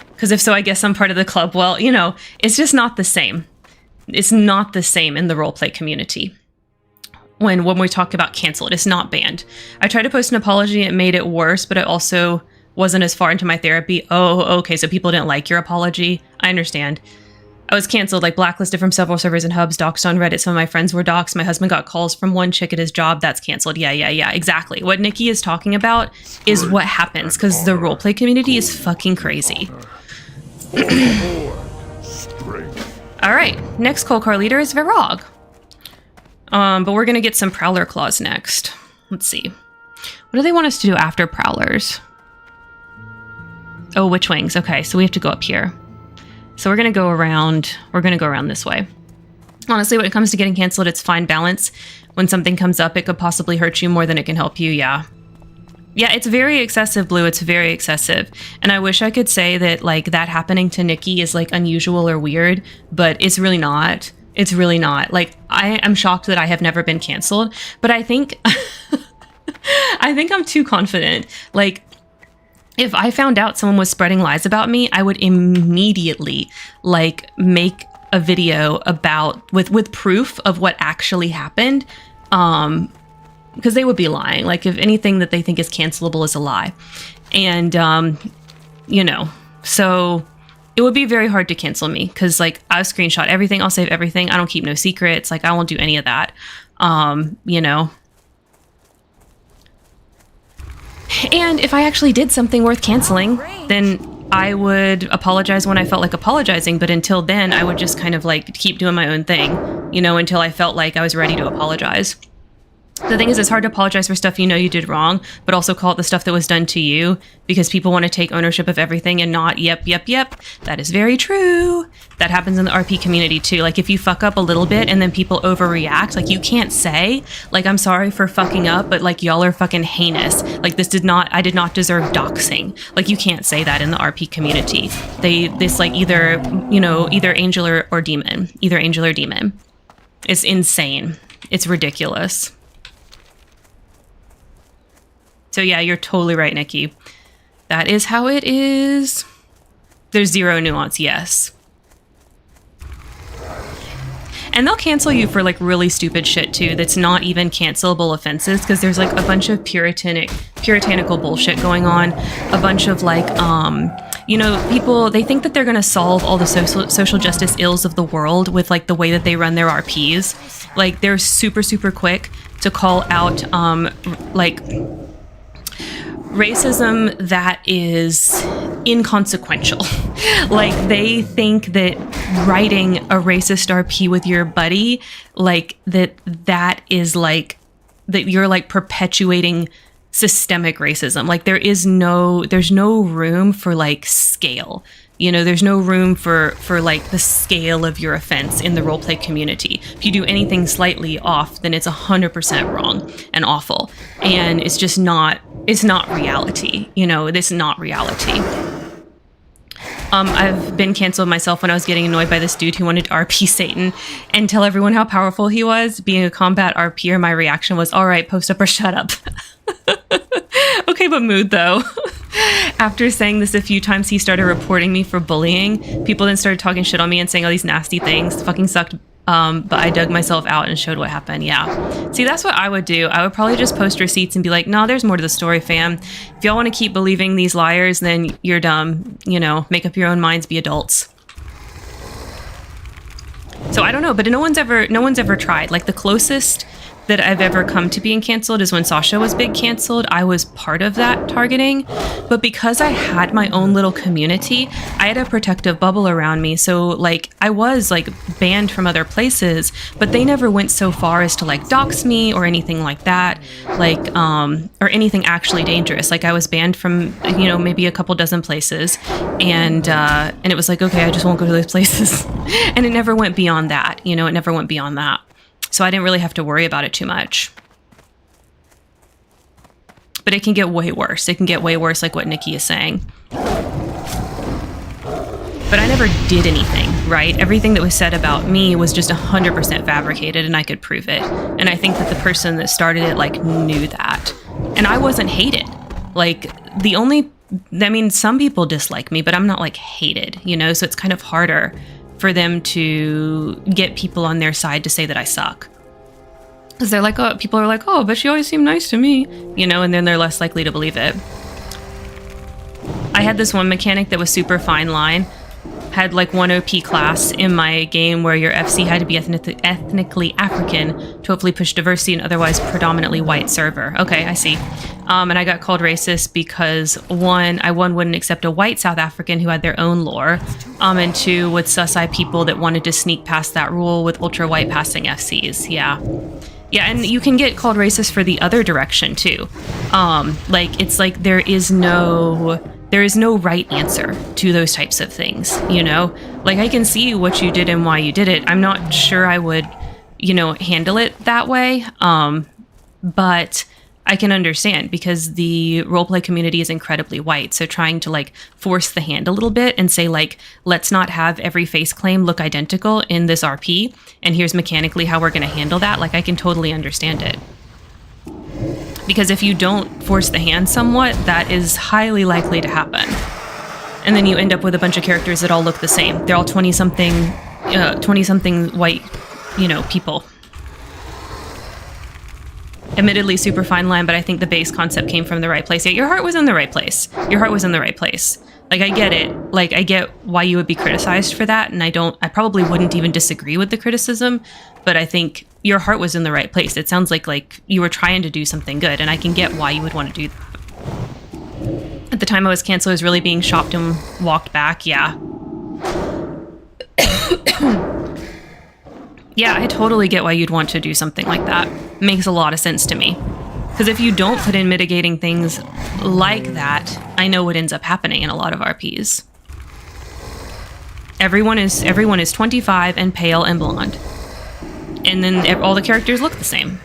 S1: Because if so, I guess I'm part of the club. Well, it's just not the same. It's not the same in the roleplay community. When we talk about canceled, it's not banned. I tried to post an apology and it made it worse, but it also wasn't as far into my therapy. Oh, okay, so people didn't like your apology. I understand. I was canceled, like, blacklisted from several servers and hubs, doxed on Reddit. Some of my friends were doxed. My husband got calls from one chick at his job. That's canceled. Yeah, exactly. What Nikki is talking about is what happens, because the roleplay community is fucking crazy. All right, next cold car leader is Virog. But we're going to get some Prowler Claws next. Let's see. What do they want us to do after Prowlers? Oh, Witch Wings. Okay, so we have to go up here. So we're going to go around. We're going to go around this way. Honestly, when it comes to getting canceled, it's fine balance. When something comes up, it could possibly hurt you more than it can help you. Yeah. Yeah, it's very excessive, Blue. It's very excessive. And I wish I could say that, like, that happening to Nikki is, like, unusual or weird, but it's really not. It's really not. Like, I am shocked that I have never been canceled, but I think I think I'm too confident. Like, if I found out someone was spreading lies about me, I would immediately, like, make a video about with proof of what actually happened, because they would be lying. Like, if anything that they think is cancelable is a lie, and so it would be very hard to cancel me, because, like, I'll screenshot everything, I'll save everything, I don't keep no secrets, like, I won't do any of that, And if I actually did something worth canceling, then I would apologize when I felt like apologizing. But until then, I would just kind of, like, keep doing my own thing, until I felt like I was ready to apologize. The thing is, it's hard to apologize for stuff you did wrong, but also call it the stuff that was done to you, because people want to take ownership of everything and not, yep. That is very true. That happens in the RP community too. Like, if you fuck up a little bit and then people overreact, like, you can't say, like, I'm sorry for fucking up, but, like, y'all are fucking heinous. Like, I did not deserve doxing. Like, you can't say that in the RP community. Either angel or demon. Either angel or demon. It's insane. It's ridiculous. So yeah, you're totally right, Nikki. That is how it is. There's zero nuance, yes. And they'll cancel you for like really stupid shit too that's not even cancelable offenses, because there's like a bunch of puritanical bullshit going on, a bunch of like people, they think that they're going to solve all the social justice ills of the world with like the way that they run their RPs. Like they're super quick to call out like racism that is inconsequential. Like they think that writing a racist RP with your buddy, like that is like that you're like perpetuating systemic racism. Like there's no room for like scale. You know, there's no room for like the scale of your offense in the roleplay community. If you do anything slightly off, then it's 100% wrong and awful. And it's just not, it's not reality. You know, it's not reality. I've been canceled myself when I was getting annoyed by this dude who wanted to RP Satan and tell everyone how powerful he was. Being a combat RPer, my reaction was, all right, post up or shut up. Okay, but mood though. After saying this a few times, he started reporting me for bullying. People then started talking shit on me and saying all these nasty things. It fucking sucked. But I dug myself out and showed what happened. Yeah. See, that's what I would do. I would probably just post receipts and be like, no, there's more to the story, fam. If y'all want to keep believing these liars, then you're dumb. You know, make up your own minds, be adults. So I don't know, but no one's ever tried. Like the closest that I've ever come to being canceled is when Sasha was big canceled. I was part of that targeting, but because I had my own little community, I had a protective bubble around me. So like I was like banned from other places, but they never went so far as to like dox me or anything like that, like or anything actually dangerous. Like I was banned from, you know, maybe a couple dozen places, and it was like, okay, I just won't go to those places. And it never went beyond that, you know, it never went beyond that. So I didn't really have to worry about it too much. But it can get way worse. It can get way worse, like what Nikki is saying. But I never did anything, right? Everything that was said about me was just 100% fabricated, and I could prove it. And I think that the person that started it, like, knew that. And I wasn't hated. Like, some people dislike me, but I'm not, like, hated, you know? So it's kind of harder for them to get people on their side to say that I suck. Because they're like, oh, people are like, oh, but she always seemed nice to me, you know, and then they're less likely to believe it. I had this one mechanic that was super fine line, had like one OP class in my game where your FC had to be ethnically African to hopefully push diversity in otherwise predominantly white server. Okay, I see. And I got called racist because one, I wouldn't accept a white South African who had their own lore, and two, would sus-eye people that wanted to sneak past that rule with ultra-white passing FCs. Yeah. Yeah, and you can get called racist for the other direction too. Like, it's like there is no right answer to those types of things, you know? Like, I can see what you did and why you did it. I'm not sure I would, you know, handle it that way, but I can understand because the roleplay community is incredibly white. So trying to like force the hand a little bit and say like, let's not have every face claim look identical in this RP. And here's mechanically how we're going to handle that. Like, I can totally understand it. Because if you don't force the hand somewhat, that is highly likely to happen. And then you end up with a bunch of characters that all look the same. They're all 20-something white, you know, people. Admittedly, super fine line, but I think the base concept came from the right place. Yeah, your heart was in the right place. Your heart was in the right place. Like, I get it. Like, I get why you would be criticized for that, and I probably wouldn't even disagree with the criticism, but I think your heart was in the right place. It sounds like you were trying to do something good, and I can get why you would want to do that. At the time I was canceled, I was really being shopped and walked back, yeah. Yeah, I totally get why you'd want to do something like that. Makes a lot of sense to me. Because if you don't put in mitigating things like that, I know what ends up happening in a lot of RPs. Everyone is 25 and pale and blonde. And then all the characters look the same.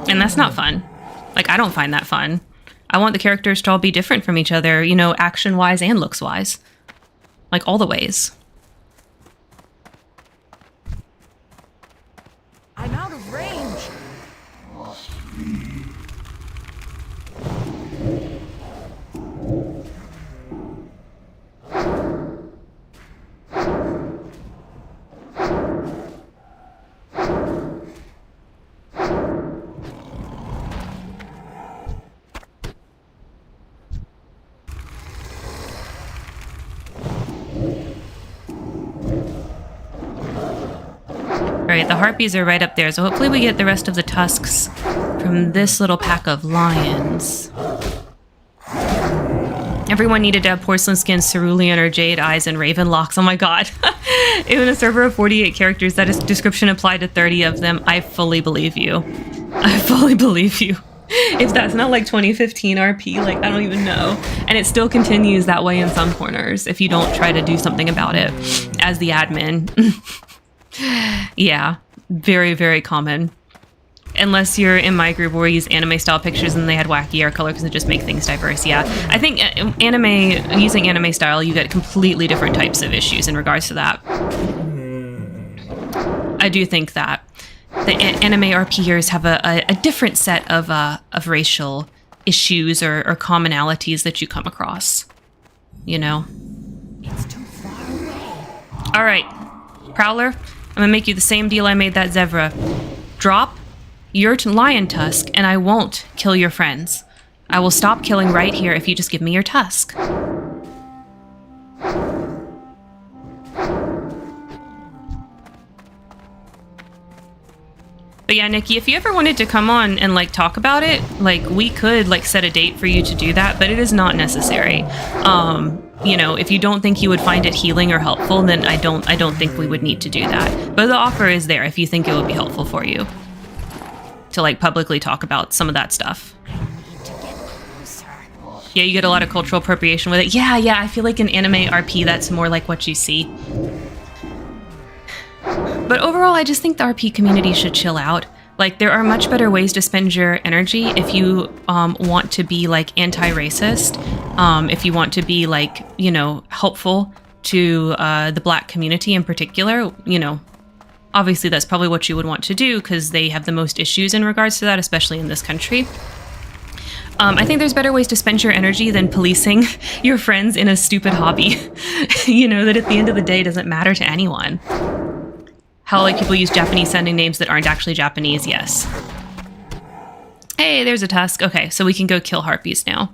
S1: And that's not fun. Like, I don't find that fun. I want the characters to all be different from each other, you know, action-wise and looks-wise. Like, all the ways.
S4: I'm out of range.
S1: Alright, the harpies are right up there, so hopefully we get the rest of the tusks from this little pack of lions. Everyone needed to have porcelain skin, cerulean or jade eyes, and raven locks. Oh my god. In a server of 48 characters, that is description applied to 30 of them. I fully believe you. I fully believe you. If that's not like 2015 RP, like, I don't even know. And it still continues that way in some corners if you don't try to do something about it as the admin. Yeah, very, very common. Unless you're in my group where we use anime style pictures and they had wacky hair color because it just makes things diverse. Yeah, I think using anime style, you get completely different types of issues in regards to that. I do think that the anime RPers have a different set of racial issues or commonalities that you come across. You know?
S4: It's too far away.
S1: All right, Prowler, I'm gonna make you the same deal I made that zebra. Drop your lion tusk, and I won't kill your friends. I will stop killing right here if you just give me your tusk. But yeah, Nikki, if you ever wanted to come on and like talk about it, like we could like set a date for you to do that, but it is not necessary. You know, if you don't think you would find it healing or helpful, then I don't think we would need to do that. But the offer is there if you think it would be helpful for you to like publicly talk about some of that stuff.
S4: Need to get closer.
S1: Yeah, you get a lot of cultural appropriation with it. Yeah, I feel like in anime RP, that's more like what you see. But overall, I just think the RP community should chill out. Like, there are much better ways to spend your energy if you want to be, like, anti-racist, if you want to be, like, you know, helpful to the Black community in particular, you know. Obviously, that's probably what you would want to do because they have the most issues in regards to that, especially in this country. I think there's better ways to spend your energy than policing your friends in a stupid hobby, you know, that at the end of the day doesn't matter to anyone. How, like, people use Japanese sounding names that aren't actually Japanese, yes. Hey, there's a tusk. Okay, so we can go kill harpies now.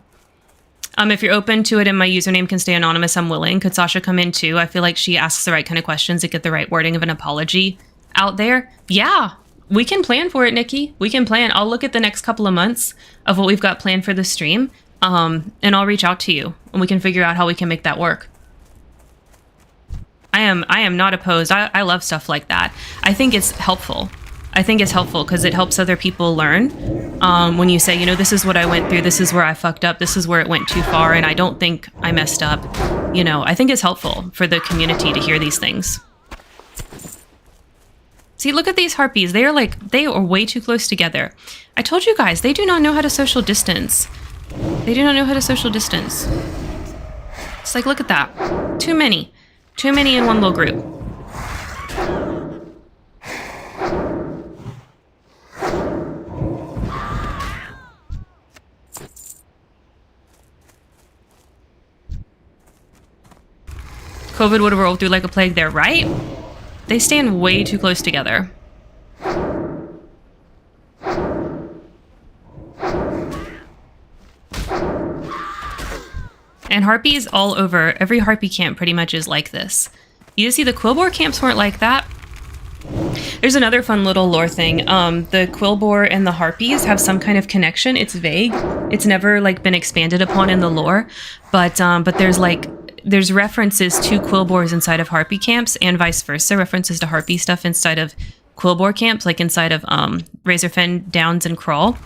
S1: If you're open to it and my username can stay anonymous, I'm willing. Could Sasha come in too? I feel like she asks the right kind of questions to get the right wording of an apology out there. Yeah, we can plan for it, Nikki. We can plan. I'll look at the next couple of months of what we've got planned for the stream, and I'll reach out to you, and we can figure out how we can make that work. I am not opposed. I love stuff like that. I think it's helpful. I think it's helpful because it helps other people learn. When you say, you know, this is what I went through, this is where I fucked up, this is where it went too far, and I don't think I messed up. You know, I think it's helpful for the community to hear these things. See, look at these harpies. They are way too close together. I told you guys, they do not know how to social distance. They do not know how to social distance. It's like, look at that. Too many. Too many in one little group. COVID would have rolled through like a plague there, right? They stand way too close together. And harpies all over. Every harpy camp pretty much is like this. You see, the Quillboar camps weren't like that. There's another fun little lore thing. The Quillboar and the harpies have some kind of connection. It's vague. It's never like been expanded upon in the lore, but there's references to Quillboars inside of harpy camps and vice versa. References to harpy stuff inside of Quillboar camps, like inside of Razorfen, Downs, and Crawl.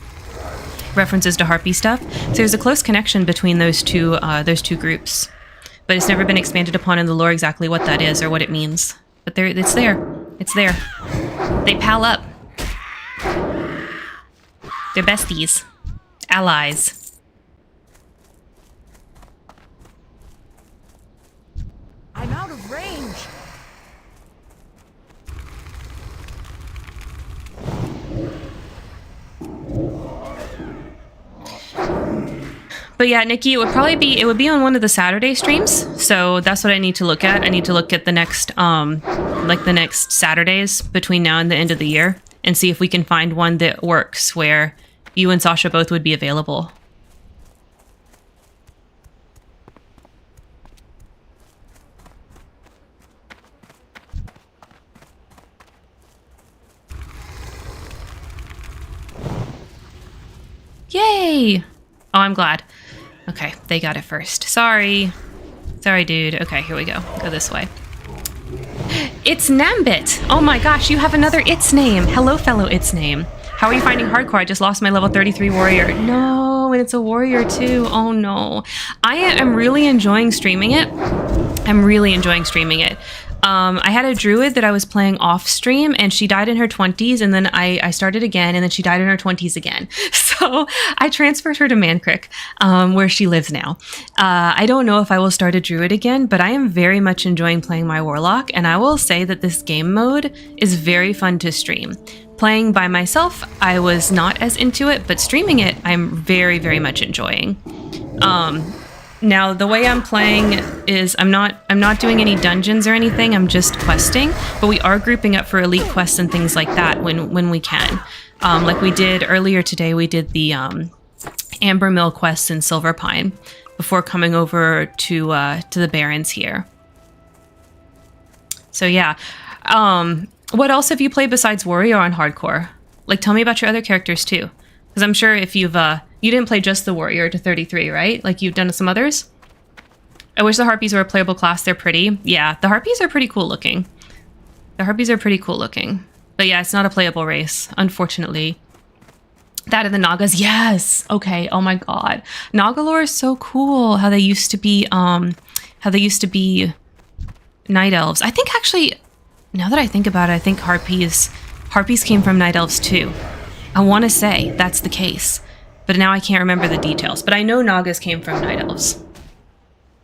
S1: References to harpy stuff. So there's a close connection between those two groups, but it's never been expanded upon in the lore exactly what that is or what it means. But it's there. It's there. They pal up. They're besties, allies.
S4: I'm out of range.
S1: But yeah, Nikki, it would be on one of the Saturday streams. So that's what I need to look at. I need to look at the next, the next Saturdays between now and the end of the year and see if we can find one that works where you and Sasha both would be available. Yay! Oh, I'm glad. Okay, they got it first. Sorry. Sorry, dude. Okay, here we go. Go this way. It's Nambit! Oh my gosh, you have another It's name. Hello, fellow It's name. How are you finding hardcore? I just lost my level 33 warrior. No, and it's a warrior too. Oh no. I am really enjoying streaming it. I'm really enjoying streaming it. I had a druid that I was playing off stream and she died in her 20s, and then I started again, and then she died in her 20s again. So I transferred her to Mancrick, where she lives now. I don't know if I will start a druid again, but I am very much enjoying playing my warlock, and I will say that this game mode is very fun to stream. Playing by myself, I was not as into it, but streaming it, I'm very, very much enjoying. Now, the way I'm playing is I'm not doing any dungeons or anything. I'm just questing, but we are grouping up for elite quests and things like that when we can. Like we did earlier today, we did the Amber Mill quests in Silver Pine before coming over to the Barrens here. So yeah, what else have you played besides Warrior on Hardcore? Like, tell me about your other characters too, because I'm sure if you've you didn't play just the Warrior to 33, right? Like, you've done some others? I wish the Harpies were a playable class. They're pretty. Yeah, the Harpies are pretty cool looking. The Harpies are pretty cool looking. But yeah, it's not a playable race, unfortunately. That and the Nagas, yes! Okay, oh my god. Nagalore is so cool, how they used to be, Night Elves. I think actually, now that I think about it, I think Harpies came from Night Elves too. I want to say that's the case. But now I can't remember the details. But I know Nagas came from Night Elves.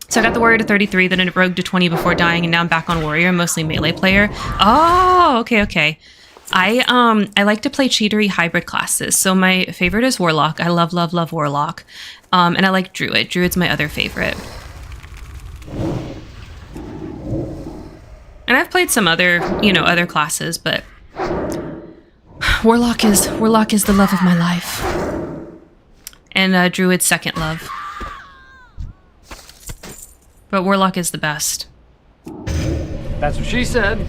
S1: So I got the Warrior to 33, then a Rogue to 20 before dying, and now I'm back on Warrior, mostly melee player. Oh, okay. I like to play cheatery hybrid classes. So my favorite is Warlock. I love Warlock. And I like Druid. Druid's my other favorite. And I've played some other, other classes, but Warlock is the love of my life. And Druid's second love. But Warlock is the best.
S2: That's what she said.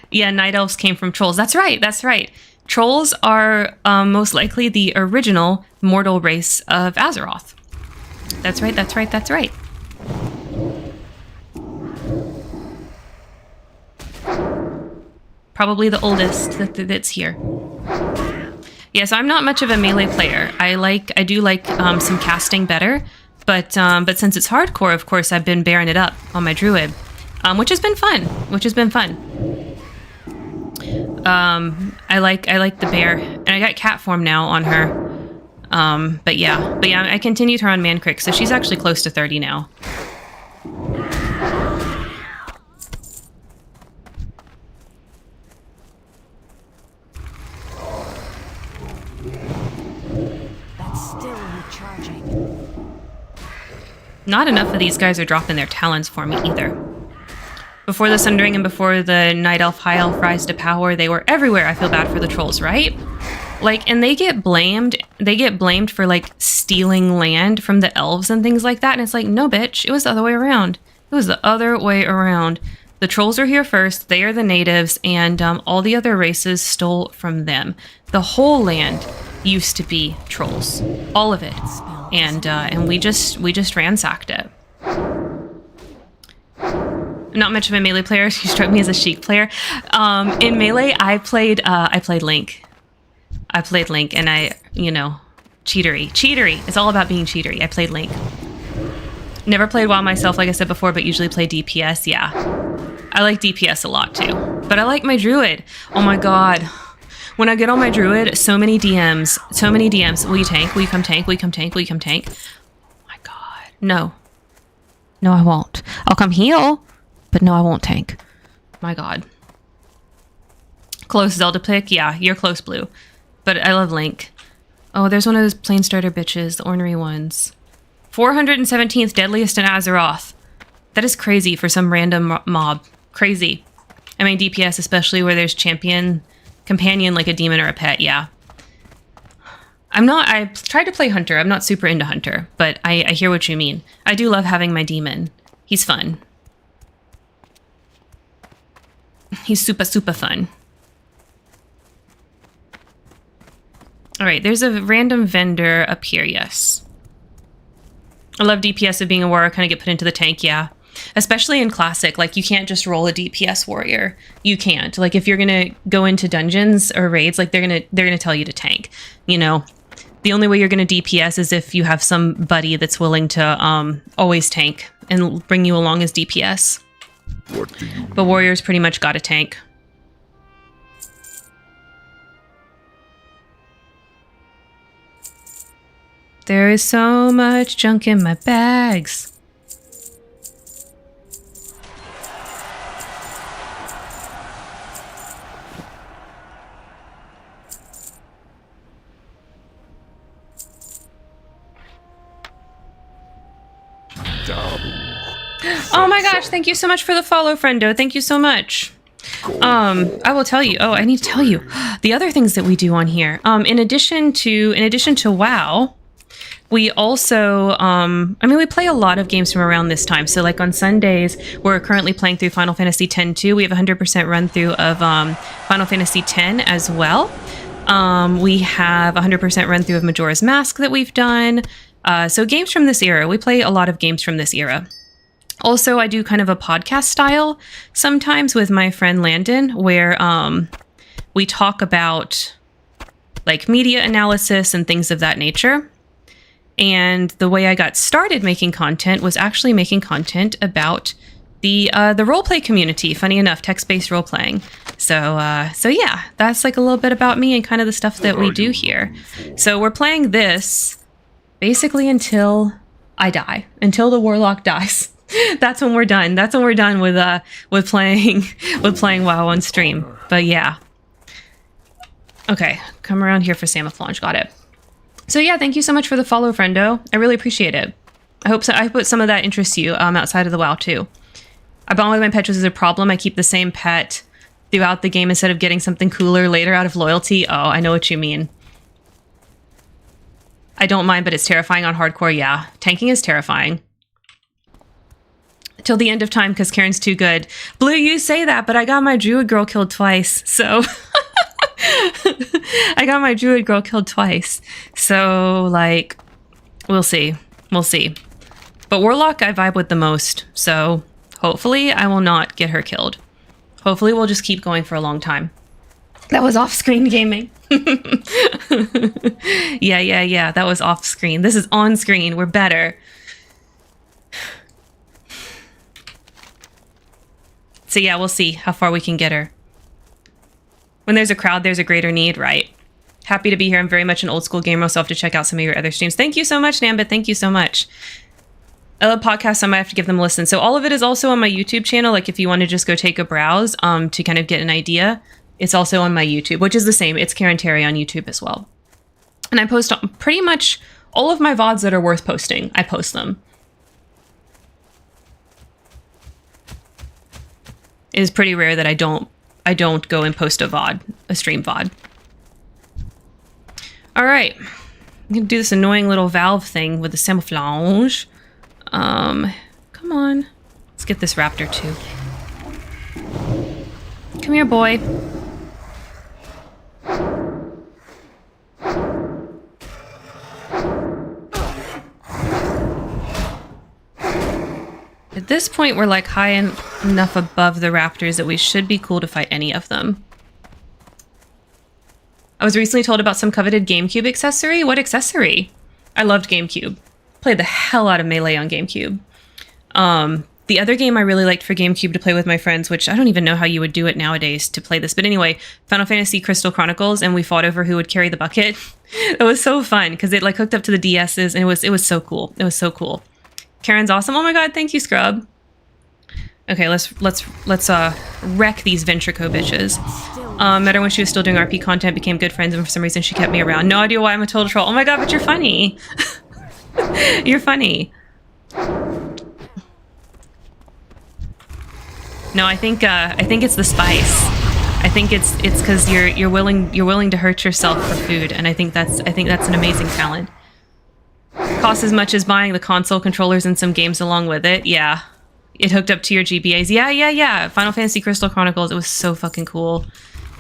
S1: Yeah, Night Elves came from Trolls. That's right. Trolls are most likely the original mortal race of Azeroth. That's right. Probably the oldest that's here. Yeah, so I'm not much of a melee player. I do like some casting better, but since it's hardcore, of course, I've been bearing it up on my druid, which has been fun. I like the bear, and I got cat form now on her. But yeah, I continued her on Mancrick, so she's actually close to 30 now. Not enough of these guys are dropping their talents for me either. Before the Sundering and before the Night Elf High Elf Rise to Power, they were everywhere. I feel bad for the trolls, right? Like, and they get blamed for like stealing land from the elves and things like that. And it's like, no, bitch, it was the other way around. The trolls are here first. They are the natives, and all the other races stole from them. The whole land used to be trolls, all of it, and we just ransacked it. Not much of a melee player. She struck me as a Sheik player. In melee, I played Link. And cheatery. It's all about being cheatery. I played Link. Never played WoW myself, like I said before, but usually play DPS. Yeah, I like DPS a lot too. But I like my druid. Oh my god. When I get on my druid, so many DMs. Will you tank? Will you come tank? Will you come tank? Will you come tank? Oh my god. No, I won't. I'll come heal, but no, I won't tank. My god. Close Zelda pick? Yeah, you're close, Blue. But I love Link. Oh, there's one of those plain starter bitches, the ornery ones. 417th deadliest in Azeroth. That is crazy for some random mob. Crazy. I mean, DPS, especially where there's companion like a demon or a pet, yeah. I tried to play Hunter. I'm not super into Hunter, but I hear what you mean. I do love having my demon. He's fun. He's super fun. All right, there's a random vendor up here, yes. I love DPS of being a warrior, kind of get put into the tank, yeah. Especially in Classic, like, you can't just roll a DPS warrior. You can't. Like, if you're gonna go into dungeons or raids, like, they're gonna tell you to tank, you know? The only way you're gonna DPS is if you have somebody that's willing to always tank and bring you along as DPS.
S5: What do you
S1: But warriors pretty much gotta tank. There is so much junk in my bags. Oh my gosh, thank you so much for the follow, friendo. Thank you so much. I will tell you. Oh, I need to tell you the other things that we do on here. In addition to WoW, we also, we play a lot of games from around this time. So like on Sundays, we're currently playing through Final Fantasy X-2. We have a 100% run through of Final Fantasy X as well. We have a 100% run through of Majora's Mask that we've done. So games from this era. We play a lot of games from this era. Also, I do kind of a podcast style sometimes with my friend Landon, where we talk about like media analysis and things of that nature. And the way I got started making content was actually making content about the roleplay community. Funny enough, text-based role-playing. So yeah, that's like a little bit about me and kind of the stuff that we do here. So we're playing this basically until I die, until the warlock dies. That's when we're done. That's when we're done with playing WoW on stream. But yeah. Okay, come around here for Samouflage. Got it. So yeah, thank you so much for the follow, friendo. I really appreciate it. I hope some of that interests you outside of the WoW too. I bond with my pets is a problem. I keep the same pet throughout the game instead of getting something cooler later out of loyalty. Oh, I know what you mean. I don't mind, but it's terrifying on hardcore. Yeah, tanking is terrifying. Till the end of time because Karen's too good. Blue, you say that, but I got my druid girl killed twice, so... I got my druid girl killed twice. So, like, we'll see. We'll see. But Warlock I vibe with the most, so hopefully I will not get her killed. Hopefully we'll just keep going for a long time. That was off-screen gaming. Yeah. That was off-screen. This is on-screen. We're better. So yeah, we'll see how far we can get her. When there's a crowd, there's a greater need, right? Happy to be here. I'm very much an old school gamer myself to check out some of your other streams. Thank you so much, Nambit. Thank you so much. I love podcasts, so I might have to give them a listen. So all of it is also on my YouTube channel. Like if you want to just go take a browse to kind of get an idea, it's also on my YouTube, which is the same. It's Karen Terry on YouTube as well. And I post pretty much all of my VODs that are worth posting. I post them. It is pretty rare that I don't go and post a VOD, a stream VOD. All right, I'm gonna do this annoying little valve thing with the camouflage. Come on, let's get this raptor too. Come here, boy. At this point, we're like high enough above the raptors that we should be cool to fight any of them. I was recently told about some coveted GameCube accessory. What accessory? I loved GameCube. Played the hell out of Melee on GameCube. The other game I really liked for GameCube to play with my friends, which I don't even know how you would do it nowadays to play this. But anyway, Final Fantasy Crystal Chronicles, and we fought over who would carry the bucket. It was so fun because it like hooked up to the DS's, and it was so cool. It was so cool. Karen's awesome. Oh my god, thank you, Scrub. Okay, let's wreck these Ventrico bitches. Met her when she was still doing RP content, became good friends, and for some reason she kept me around. No idea why I'm a total troll. Oh my god, but you're funny. You're funny. No, I think it's the spice. I think it's because you're willing to hurt yourself for food, and I think that's an amazing talent. Costs as much as buying the console controllers and some games along with it. Yeah. It hooked up to your GBAs. Yeah. Final Fantasy Crystal Chronicles. It was so fucking cool.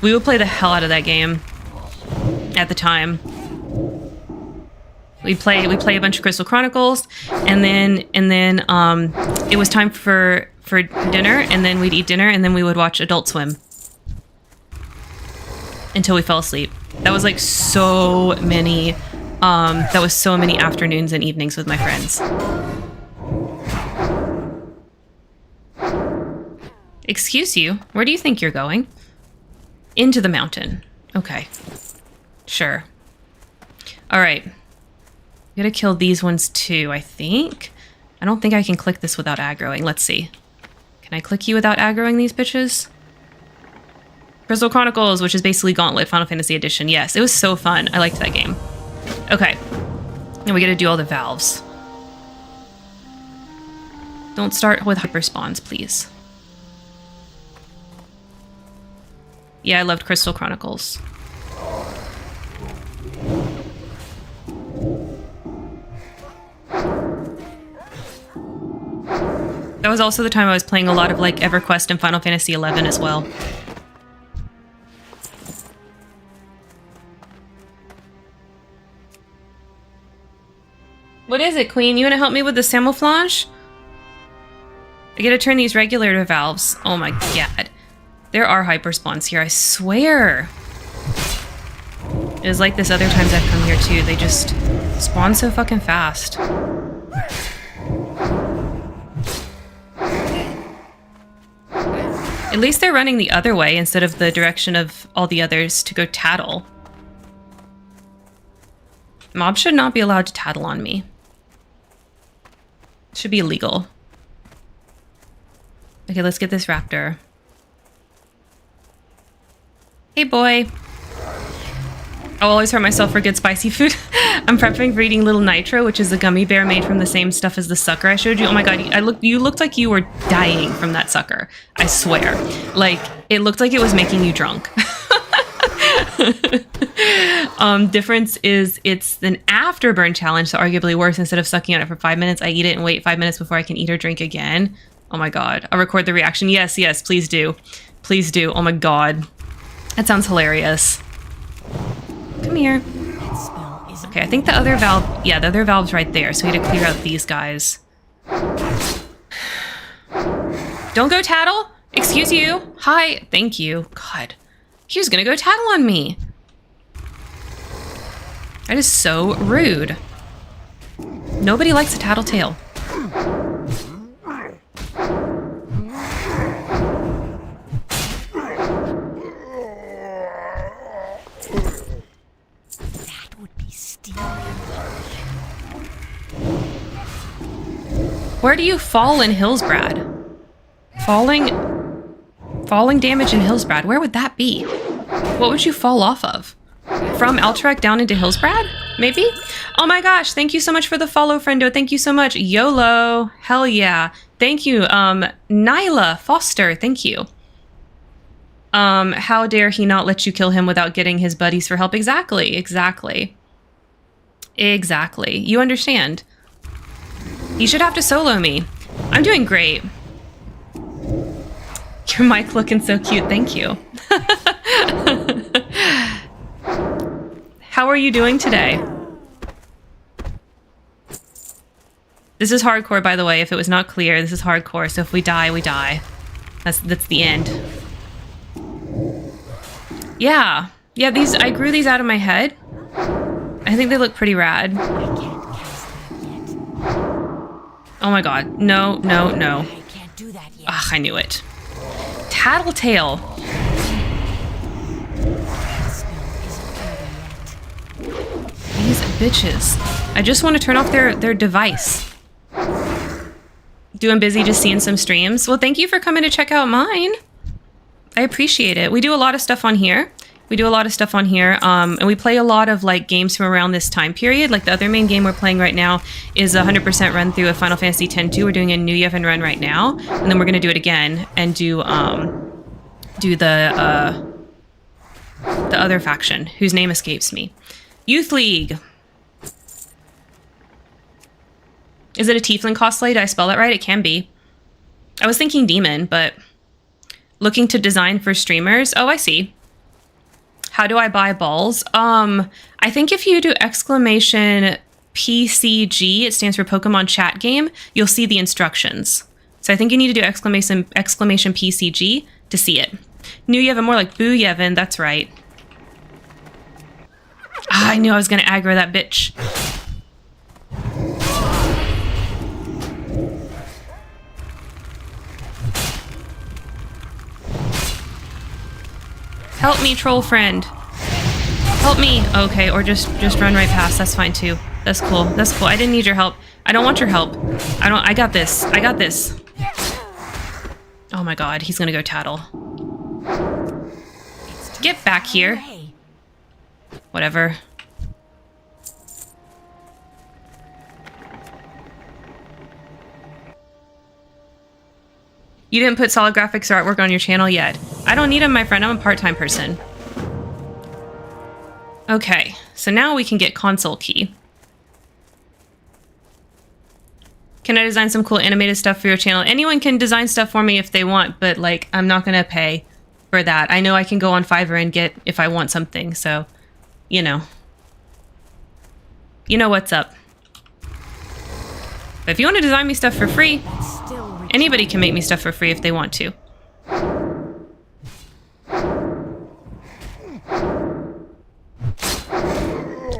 S1: We would play the hell out of that game at the time. We play a bunch of Crystal Chronicles, and then it was time for dinner, and then we'd eat dinner, and then we would watch Adult Swim until we fell asleep. That was like so many afternoons and evenings with my friends. Excuse you, where do you think you're going? Into the mountain. Okay. Sure. Alright. Gotta kill these ones too, I think. I don't think I can click this without aggroing. Let's see. Can I click you without aggroing these bitches? Crystal Chronicles, which is basically Gauntlet Final Fantasy Edition. Yes, it was so fun. I liked that game. Okay. Now we gotta do all the valves. Don't start with hyper spawns, please. Yeah, I loved Crystal Chronicles. That was also the time I was playing a lot of like EverQuest and Final Fantasy XI as well. What is it, Queen? You want to help me with the camouflage? I gotta turn these regular to valves. Oh my god. There are hyperspawns here, I swear. It was like this other times I've come here too. They just spawn so fucking fast. At least they're running the other way instead of the direction of all the others to go tattle. Mobs should not be allowed to tattle on me. It should be illegal. Okay, let's get this raptor. Hey, boy. I'll always hurt myself for good spicy food. I'm prepping for eating Little Nitro, which is a gummy bear made from the same stuff as the sucker I showed you. Oh my god, you looked like you were dying from that sucker. I swear. Like, it looked like it was making you drunk. Difference is it's an afterburn challenge, so arguably worse. Instead of sucking on it for 5 minutes, I eat it and wait 5 minutes before I can eat or drink again. Oh my god. I'll record the reaction. Yes, yes, please do. Please do. Oh my god. That sounds hilarious. Come here. Okay, I think the other valve... Yeah, the other valve's right there, so we had to clear out these guys. Don't go tattle! Excuse you! Hi! Thank you. God. He was gonna go tattle on me! That is so rude. Nobody likes a tattletale. Where do you fall in Hillsbrad? Falling damage in Hillsbrad, where would that be? What would you fall off of? From Alterac down into Hillsbrad? Maybe? Oh my gosh, thank you so much for the follow, friendo. Thank you so much. YOLO. Hell yeah. Thank you. Nyla Foster, thank you. How dare he not let you kill him without getting his buddies for help? Exactly, exactly. Exactly. You understand. You should have to solo me. I'm doing great. Your mic looking so cute. Thank you. How are you doing today? This is hardcore, by the way. If it was not clear, this is hardcore. So if we die, we die. That's the end. Yeah. Yeah, these I grew these out of my head. I think they look pretty rad. Oh my god. No, no, no.
S4: I can't do that yet.
S1: Ugh, I knew it. Tattletale. These bitches. I just want to turn off their device. Doing busy just seeing some streams. Well, thank you for coming to check out mine. I appreciate it. We do a lot of stuff on here. And we play a lot of like games from around this time period. Like the other main game we're playing right now is a 100% run through of Final Fantasy X-2. We're doing a new Yevon run right now, and then we're gonna do it again and do the other faction whose name escapes me. Youth League. Is it a tiefling cosplay? Did I spell that right? It can be. I was thinking demon, but looking to design for streamers. Oh, I see. How do I buy balls? I think if you do exclamation PCG, it stands for Pokemon Chat Game, you'll see the instructions. So I think you need to do exclamation PCG to see it. New Yevon, more like Boo Yevon, that's right. Ah, I knew I was gonna aggro that bitch. Help me, troll friend. Help me. Okay, or just run right past. That's fine too. That's cool. That's cool. I didn't need your help. I don't want your help. I got this. I got this. Oh my god, he's gonna go tattle. Get back here. Whatever. You didn't put solid graphics or artwork on your channel yet. I don't need them, my friend. I'm a part-time person. Okay, so now we can get console key. Can I design some cool animated stuff for your channel? Anyone can design stuff for me if they want, but like, I'm not gonna pay for that. I know I can go on Fiverr and get if I want something, so, you know. You know what's up. But if you want to design me stuff for free, anybody can make me stuff for free if they want to.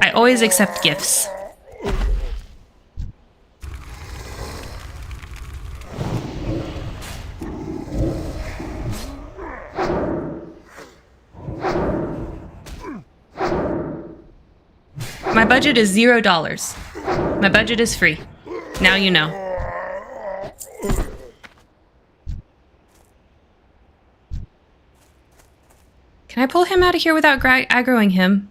S1: I always accept gifts. My budget is $0. My budget is free. Now you know. Can I pull him out of here without aggroing him?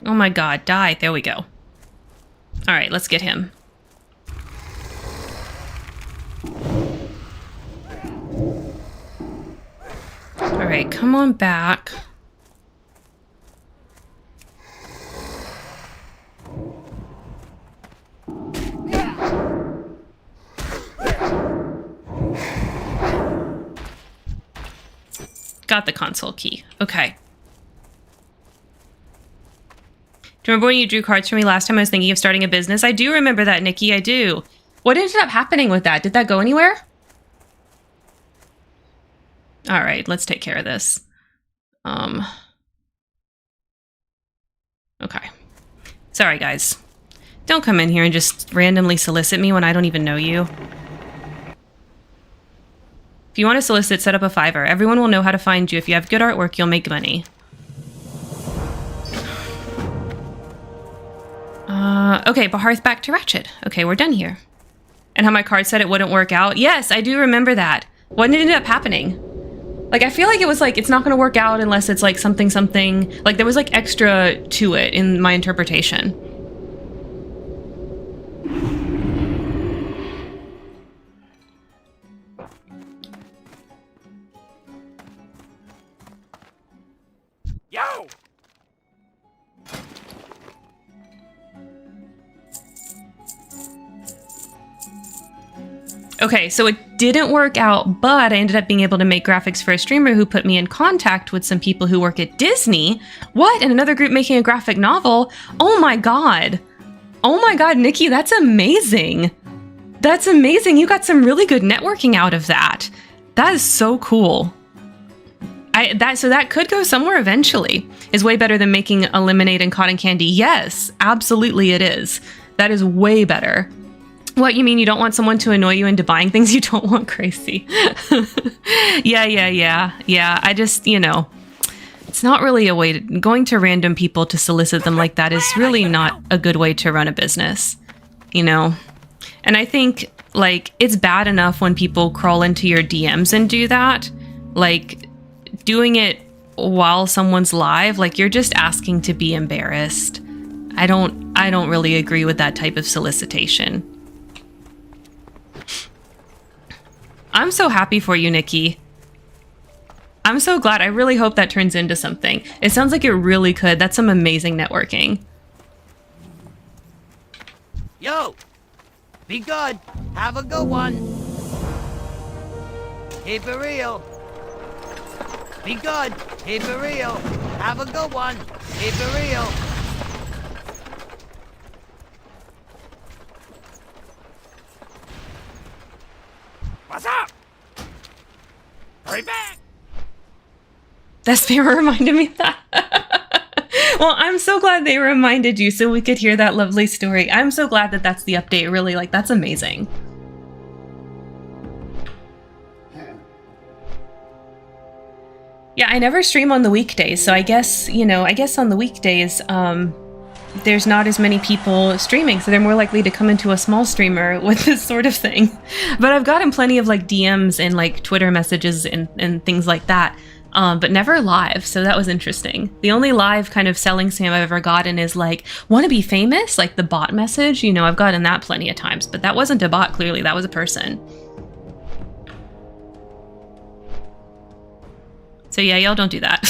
S1: Oh my god, die. There we go. Alright, let's get him. Alright, come on back. Got the console key. Okay. Do you remember when you drew cards for me last time I was thinking of starting a business? I do remember that, Nikki. I do. What ended up happening with that? Did that go anywhere? All right, let's take care of this. Okay. Sorry, guys. Don't come in here and just randomly solicit me when I don't even know you. If you want to solicit, set up a Fiverr. Everyone will know how to find you. If you have good artwork, you'll make money. Okay, Baharth back to Ratchet. Okay, we're done here. And how my card said it wouldn't work out? Yes, I do remember that. What ended up happening? Like, I feel like it was like, it's not going to work out unless it's like something. Like, there was like extra to it in my interpretation.
S2: Yo!
S1: Okay, so it didn't work out, but I ended up being able to make graphics for a streamer who put me in contact with some people who work at Disney. What? And another group making a graphic novel? Oh my god. Oh my god, Nikki, that's amazing. That's amazing. You got some really good networking out of that. That is so cool. So that could go somewhere eventually. Is way better than making a lemonade and cotton candy. Yes, absolutely it is. That is way better. What, you mean you don't want someone to annoy you into buying things you don't want, Gracie? Yeah. I just, you know, it's not really a way to... Going to random people to solicit them like that is really not a good way to run a business, you know? And I think, like, it's bad enough when people crawl into your DMs and do that. Like, doing it while someone's live, like, you're just asking to be embarrassed. I don't really agree with that type of solicitation. I'm so happy for you, Nikki. I'm so glad. I really hope that turns into something. It sounds like it really could. That's some amazing networking.
S3: Yo! Be good. Have a good one. Keep it real. Be good. Keep it real. Have a good one. Keep it real.
S2: What's up? Hurry back!
S1: That spammer reminded me of that. Well, I'm so glad they reminded you so we could hear that lovely story. I'm so glad that that's the update. Really, like, that's amazing. Yeah, I never stream on the weekdays, so I guess, you know, I guess on the weekdays, there's not as many people streaming, so they're more likely to come into a small streamer with this sort of thing. But I've gotten plenty of, like, DMs and, like, Twitter messages and things like that. But never live, so that was interesting. The only live kind of selling spam I've ever gotten is like, want to be famous? Like the bot message, you know, I've gotten that plenty of times, but that wasn't a bot, clearly, that was a person. So yeah, y'all don't do that.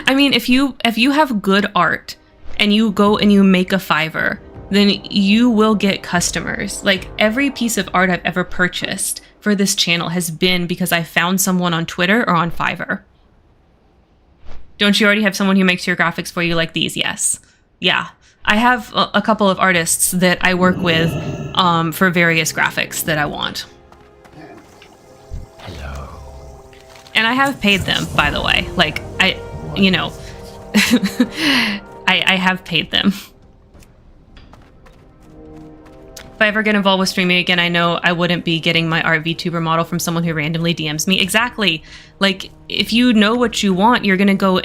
S1: I mean, if you have good art and you go and you make a Fiverr, then you will get customers. Like every piece of art I've ever purchased for this channel has been because I found someone on Twitter or on Fiverr. Don't you already have someone who makes your graphics for you like these? Yes. Yeah. I have a couple of artists that I work with for various graphics that I want.
S2: Hello.
S1: And I have paid them, by the way. Like, I have paid them. If I ever get involved with streaming again, I know I wouldn't be getting my art VTuber model from someone who randomly DMs me. Exactly. Like, if you know what you want, you're going to go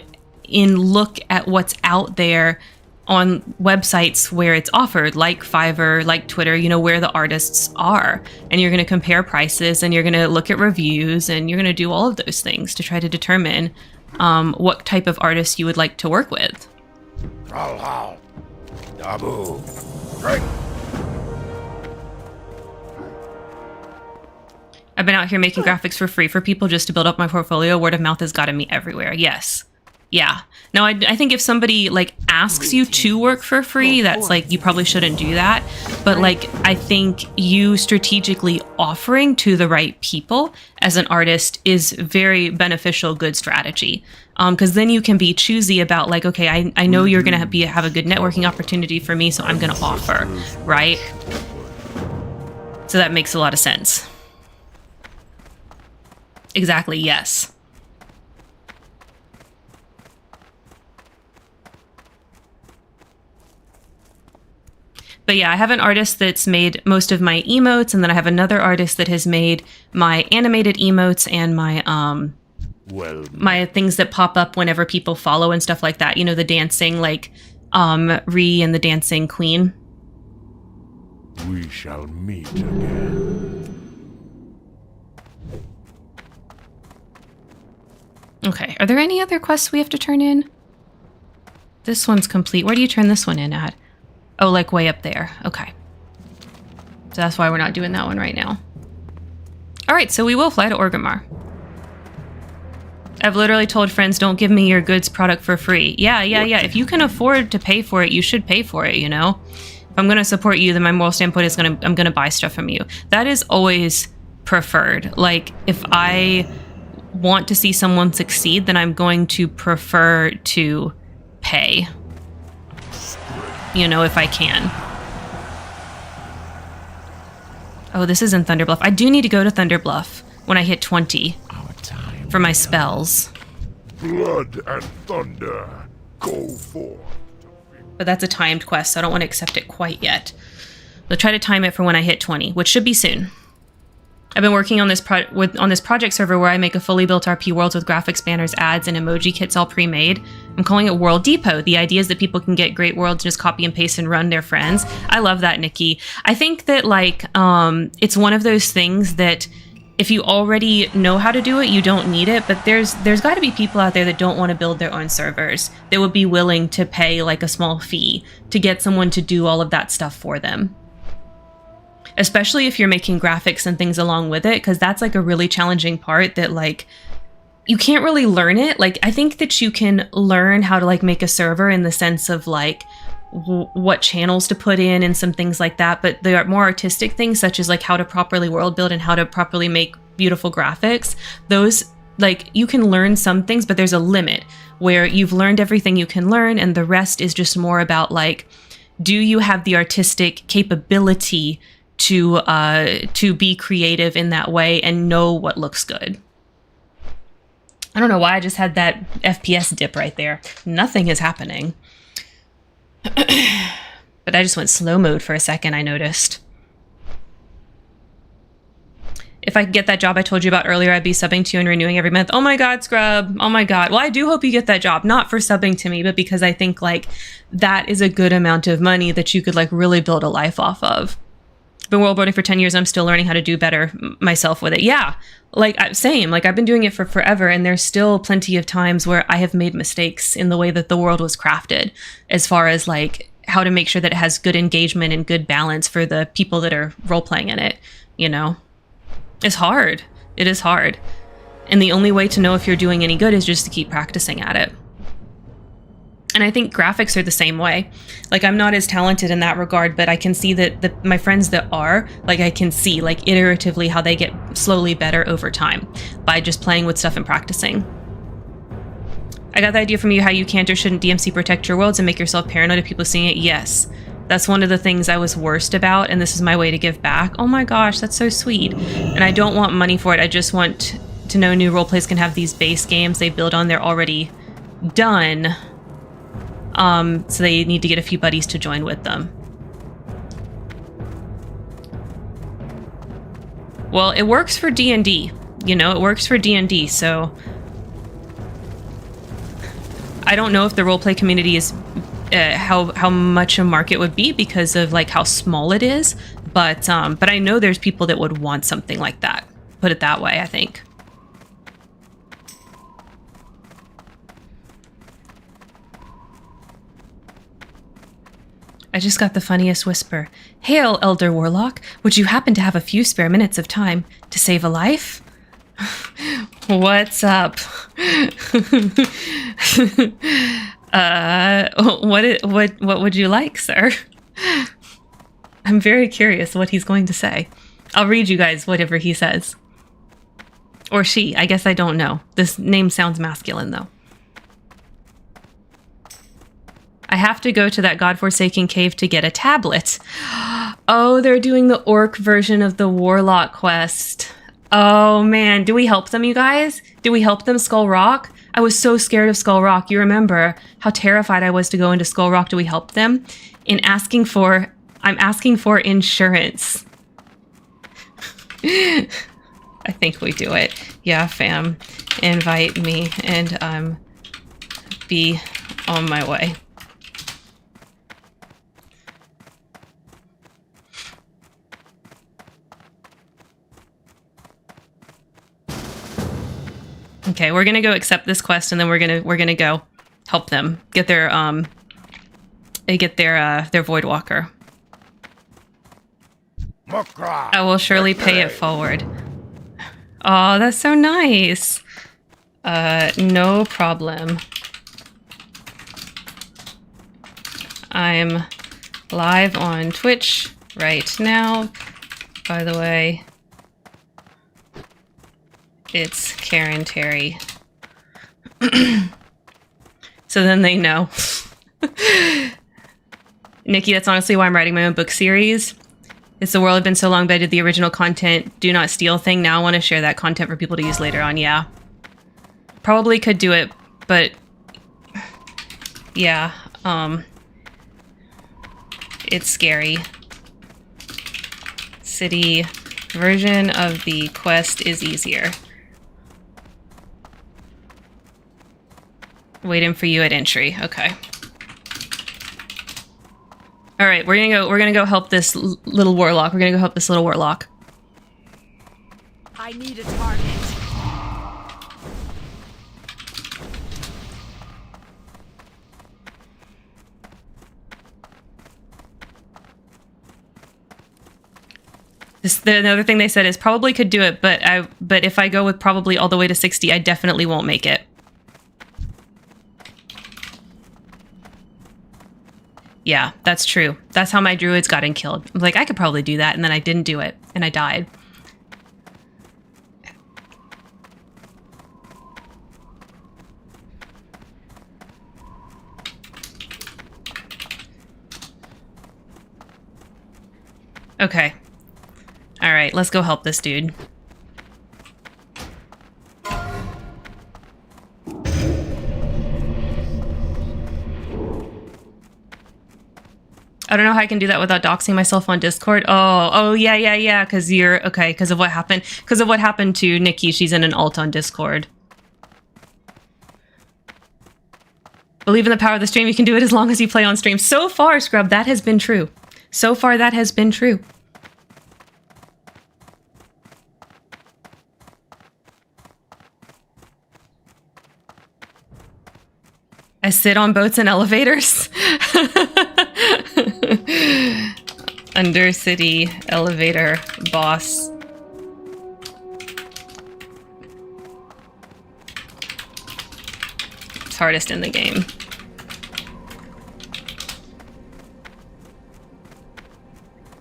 S1: and look at what's out there on websites where it's offered, like Fiverr, like Twitter, you know, where the artists are. And you're going to compare prices and you're going to look at reviews and you're going to do all of those things to try to determine what type of artist you would like to work with.
S2: How? Dabu. Drink.
S1: I've been out here making graphics for free for people just to build up my portfolio. Word of mouth has gotten me everywhere. Yes. Yeah. No, I think if somebody like asks you to work for free, that's like, you probably shouldn't do that. But like, I think you strategically offering to the right people as an artist is very beneficial, good strategy. Because then you can be choosy about like, okay, I know you're going to have a good networking opportunity for me, so I'm going to offer, right? So that makes a lot of sense. Exactly, yes. But yeah, I have an artist that's made most of my emotes, and then I have another artist that has made my animated emotes and my my things that pop up whenever people follow and stuff like that. You know, the dancing, like Ree and the dancing queen.
S5: We shall meet again.
S1: Okay, are there any other quests we have to turn in? This one's complete. Where do you turn this one in at? Oh, like way up there. Okay. So that's why we're not doing that one right now. All right, so we will fly to Orgrimmar. I've literally told friends, don't give me your goods product for free. Yeah. If you can afford to pay for it, you should pay for it, you know? If I'm going to support you, then my moral standpoint is I'm going to buy stuff from you. That is always preferred. Like, if I want to see someone succeed, then I'm going to prefer to pay, you know, if I can. Oh, this is in Thunderbluff. I do need to go to Thunderbluff when I hit 20 for my spells.
S5: Blood and thunder, go forth.
S1: But that's a timed quest, so I don't want to accept it quite yet. I'll try to time it for when I hit 20, which should be soon. I've been working on this project server where I make a fully built RP worlds with graphics, banners, ads, and emoji kits all pre-made. I'm calling it World Depot. The idea is that people can get great worlds, just copy and paste and run their friends. I love that, Nikki. I think that like it's one of those things that if you already know how to do it, you don't need it. But there's got to be people out there that don't want to build their own servers. They would be willing to pay like a small fee to get someone to do all of that stuff for them. Especially if you're making graphics and things along with it, because that's like a really challenging part that like you can't really learn it. Like, I think that you can learn how to like make a server in the sense of like what channels to put in and some things like that. But there are more artistic things, such as like how to properly world build and how to properly make beautiful graphics. Those, like, you can learn some things, but there's a limit where you've learned everything you can learn, and the rest is just more about like, do you have the artistic capability to be creative in that way and know what looks good? I don't know why I just had that FPS dip right there. Nothing is happening. But I just went slow mode for a second, I noticed. If I could get that job I told you about earlier, I'd be subbing to you and renewing every month. Oh my God, Scrub. Oh my God. Well, I do hope you get that job. Not for subbing to me, but because I think like that is a good amount of money that you could like really build a life off of. Been worldbuilding for 10 years. I'm still learning how to do better myself with it. Yeah, like same. Like I've been doing it for forever, and there's still plenty of times where I have made mistakes in the way that the world was crafted, as far as like how to make sure that it has good engagement and good balance for the people that are role playing in it. You know, it's hard. It is hard, and the only way to know if you're doing any good is just to keep practicing at it. And I think graphics are the same way. Like I'm not as talented in that regard, but I can see that my friends that are, like I can see like iteratively how they get slowly better over time by just playing with stuff and practicing. I got the idea from you how you can't or shouldn't DMC protect your worlds and make yourself paranoid of people seeing it. Yes, that's one of the things I was worst about, and this is my way to give back. Oh my gosh, that's so sweet. And I don't want money for it. I just want to know new roleplays can have these base games they build on. They're already done. So they need to get a few buddies to join with them. Well, it works for D&D. You know, it works for D&D, so I don't know if the roleplay community is how much a market would be because of like how small it is, but I know there's people that would want something like that. Put it that way, I think. I just got the funniest whisper. Hail, Elder Warlock. Would you happen to have a few spare minutes of time to save a life? What's up? What would you like, sir? I'm very curious what he's going to say. I'll read you guys whatever he says. Or she. I guess I don't know. This name sounds masculine, though. I have to go to that godforsaken cave to get a tablet. Oh, they're doing the orc version of the Warlock quest. Oh man, do we help them, you guys? Do we help them, Skull Rock? I was so scared of Skull Rock. You remember how terrified I was to go into Skull Rock. Do we help them? I'm asking for insurance. I think we do it. Yeah, fam. Invite me and be on my way. Okay, we're gonna go accept this quest, and then we're gonna go help them get their Void Walker. I will surely pay it forward. Oh, that's so nice. No problem. I'm live on Twitch right now. By the way, it's Karen Terry. So then they know. Nikki, that's honestly why I'm writing my own book series. It's the world had been so long, but I did the original content, do not steal thing. Now I want to share that content for people to use later on. Yeah. Probably could do it, but yeah, it's scary. City version of the quest is easier. Waiting for you at entry. Okay. All right, we're gonna go help this little warlock. We're gonna go help this little warlock.
S4: I need a target.
S1: Another thing they said is probably could do it, but if I go with probably all the way to 60, I definitely won't make it. Yeah, that's true. That's how my druids got killed. I was like, I could probably do that, and then I didn't do it, and I died. Okay. All right, let's go help this dude. I don't know how I can do that without doxing myself on Discord. Oh, yeah. Because you're okay. Because of what happened. Because of what happened to Nikki. She's in an alt on Discord. Believe in the power of the stream. You can do it as long as you play on stream. So far, Scrub, that has been true. So far, that has been true. I sit on boats and elevators. Undercity elevator boss. It's hardest in the game.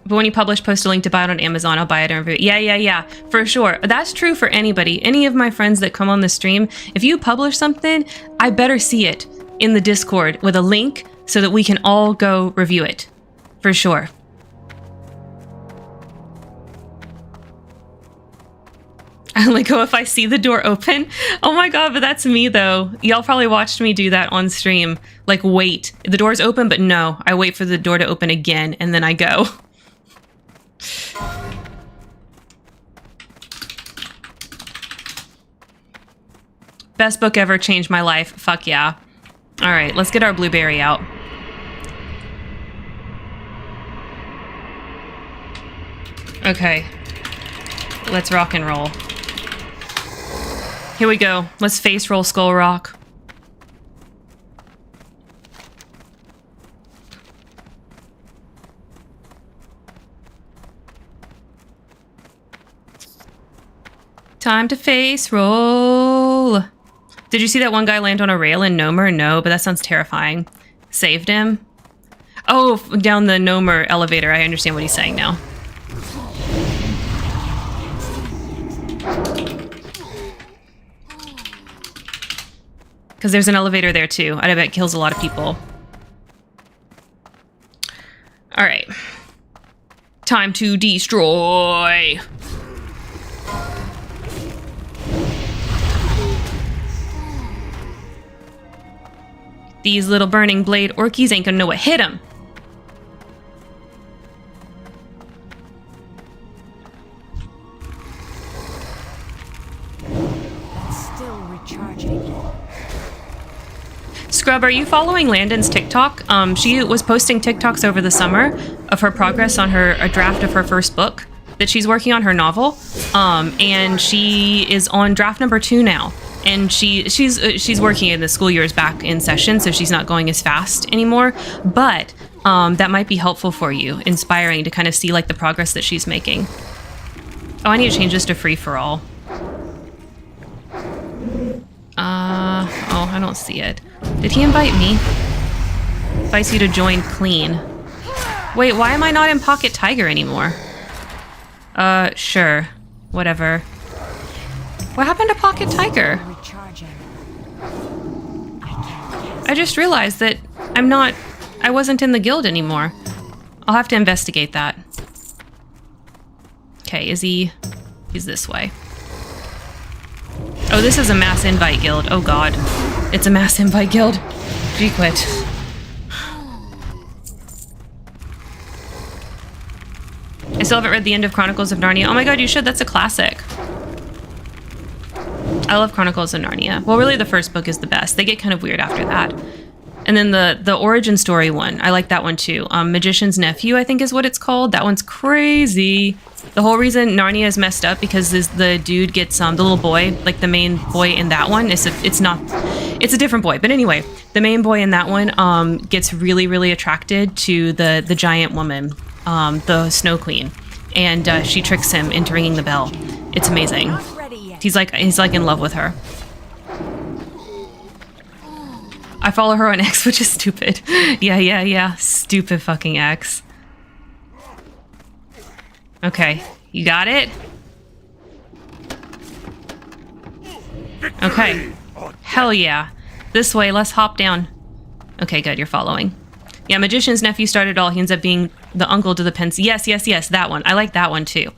S1: But when you publish, post a link to buy it on Amazon. I'll buy it and review it. Yeah. For sure. That's true for anybody. Any of my friends that come on the stream, if you publish something, I better see it in the Discord with a link so that we can all go review it. For sure. I only go if I see the door open. Oh my god, but that's me though. Y'all probably watched me do that on stream. Like, wait. The door's open, but no. I wait for the door to open again, and then I go. Best book ever, changed my life. Fuck yeah. Alright, let's get our blueberry out. Okay. Let's rock and roll. Here we go. Let's face roll Skull Rock. Time to face roll. Did you see that one guy land on a rail in Nomer? No, but that sounds terrifying. Saved him? Oh, down the Nomer elevator. I understand what he's saying now. Because there's an elevator there too. I bet it kills a lot of people. Alright. Time to destroy. These little burning blade orkies ain't gonna know what hit them.
S4: Still recharging.
S1: Scrub, are you following Landon's TikTok? She was posting TikToks over the summer of her progress on a draft of her first book that she's working on, her novel. And she is on draft number 2 now. And she's working in the school years back in session, so she's not going as fast anymore. But that might be helpful for you, inspiring to kind of see like the progress that she's making. Oh, I need to change this to free for all. Oh, I don't see it. Did he invite me? Invites you to join clean. Wait, why am I not in Pocket Tiger anymore? Sure. Whatever. What happened to Pocket Tiger? I just realized that I wasn't in the guild anymore. I'll have to investigate that. Okay, he's this way. Oh, this is a mass invite guild. Oh god. It's a mass invite guild. Gee, quit. I still haven't read the end of Chronicles of Narnia. Oh my god, you should. That's a classic. I love Chronicles of Narnia. Well, really, the first book is the best. They get kind of weird after that. And then the origin story one, I like that one too. Magician's Nephew, I think is what it's called. That one's crazy. The whole reason Narnia is messed up because the dude gets the little boy, like the main boy in that one. It's a different boy. But anyway, the main boy in that one gets really, really attracted to the giant woman, the Snow Queen, and she tricks him into ringing the bell. It's amazing. He's like in love with her. I follow her on X, which is stupid. Yeah. Stupid fucking X. Okay, you got it? Okay. Hell yeah. This way, let's hop down. Okay, good, you're following. Yeah, Magician's Nephew started it all. He ends up being the uncle to the Pence. Yes, that one. I like that one too.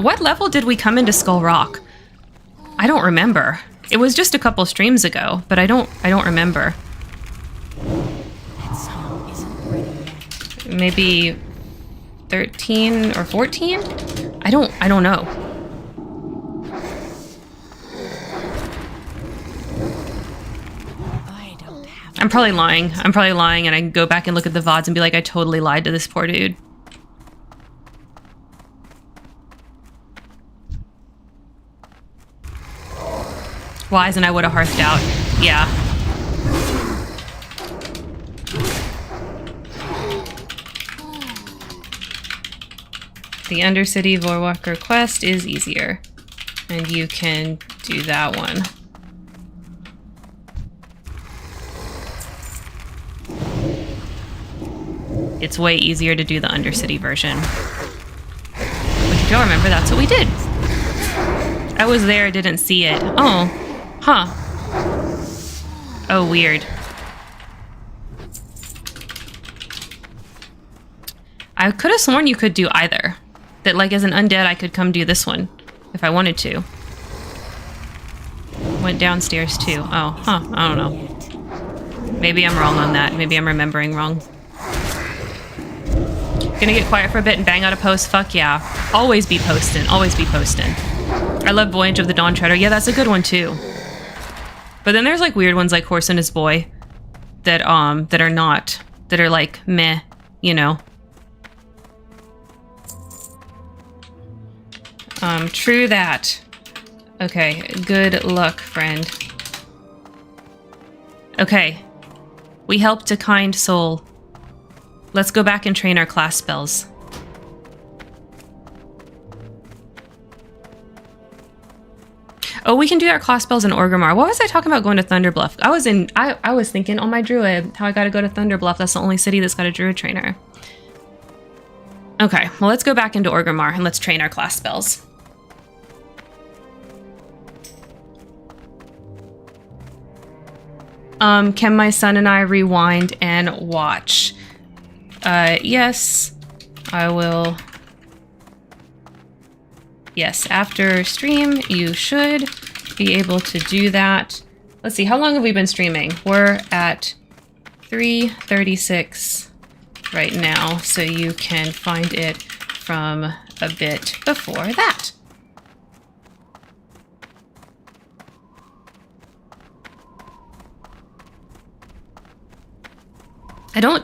S1: What level did we come into Skull Rock? I don't remember. It was just a couple streams ago, but I don't remember.
S4: That song isn't ready yet.
S1: Maybe 13 or 14? I don't know.
S4: I don't have.
S1: I'm probably lying. And I can go back and look at the VODs and be like, I totally lied to this poor dude. Wise and I would have hearthed out. Yeah. The Undercity Voidwalker quest is easier. And you can do that one. It's way easier to do the Undercity version. Which, if y'all remember, that's what we did. I was there, didn't see it. Oh. Huh. Oh, weird. I could have sworn you could do either. That, like, as an undead, I could come do this one. If I wanted to. Went downstairs, too. Oh, huh. I don't know. Maybe I'm wrong on that. Maybe I'm remembering wrong. Gonna get quiet for a bit and bang out a post? Fuck yeah. Always be posting. Always be posting. I love Voyage of the Dawn Treader. Yeah, that's a good one, too. But then there's, like, weird ones like Horse and His Boy. That are not. That are, like, meh. You know. True that. Okay, good luck, friend. Okay. We helped a kind soul. Let's go back and train our class spells. Oh, we can do our class spells in Orgrimmar. What was I talking about going to Thunderbluff? I was thinking, oh, my druid, how I gotta go to Thunderbluff. That's the only city that's got a druid trainer. Okay, well, let's go back into Orgrimmar and let's train our class spells. Can my son and I rewind and watch? Yes, I will. Yes, after stream, you should be able to do that. Let's see, how long have we been streaming? We're at 3:36 right now, so you can find it from a bit before that.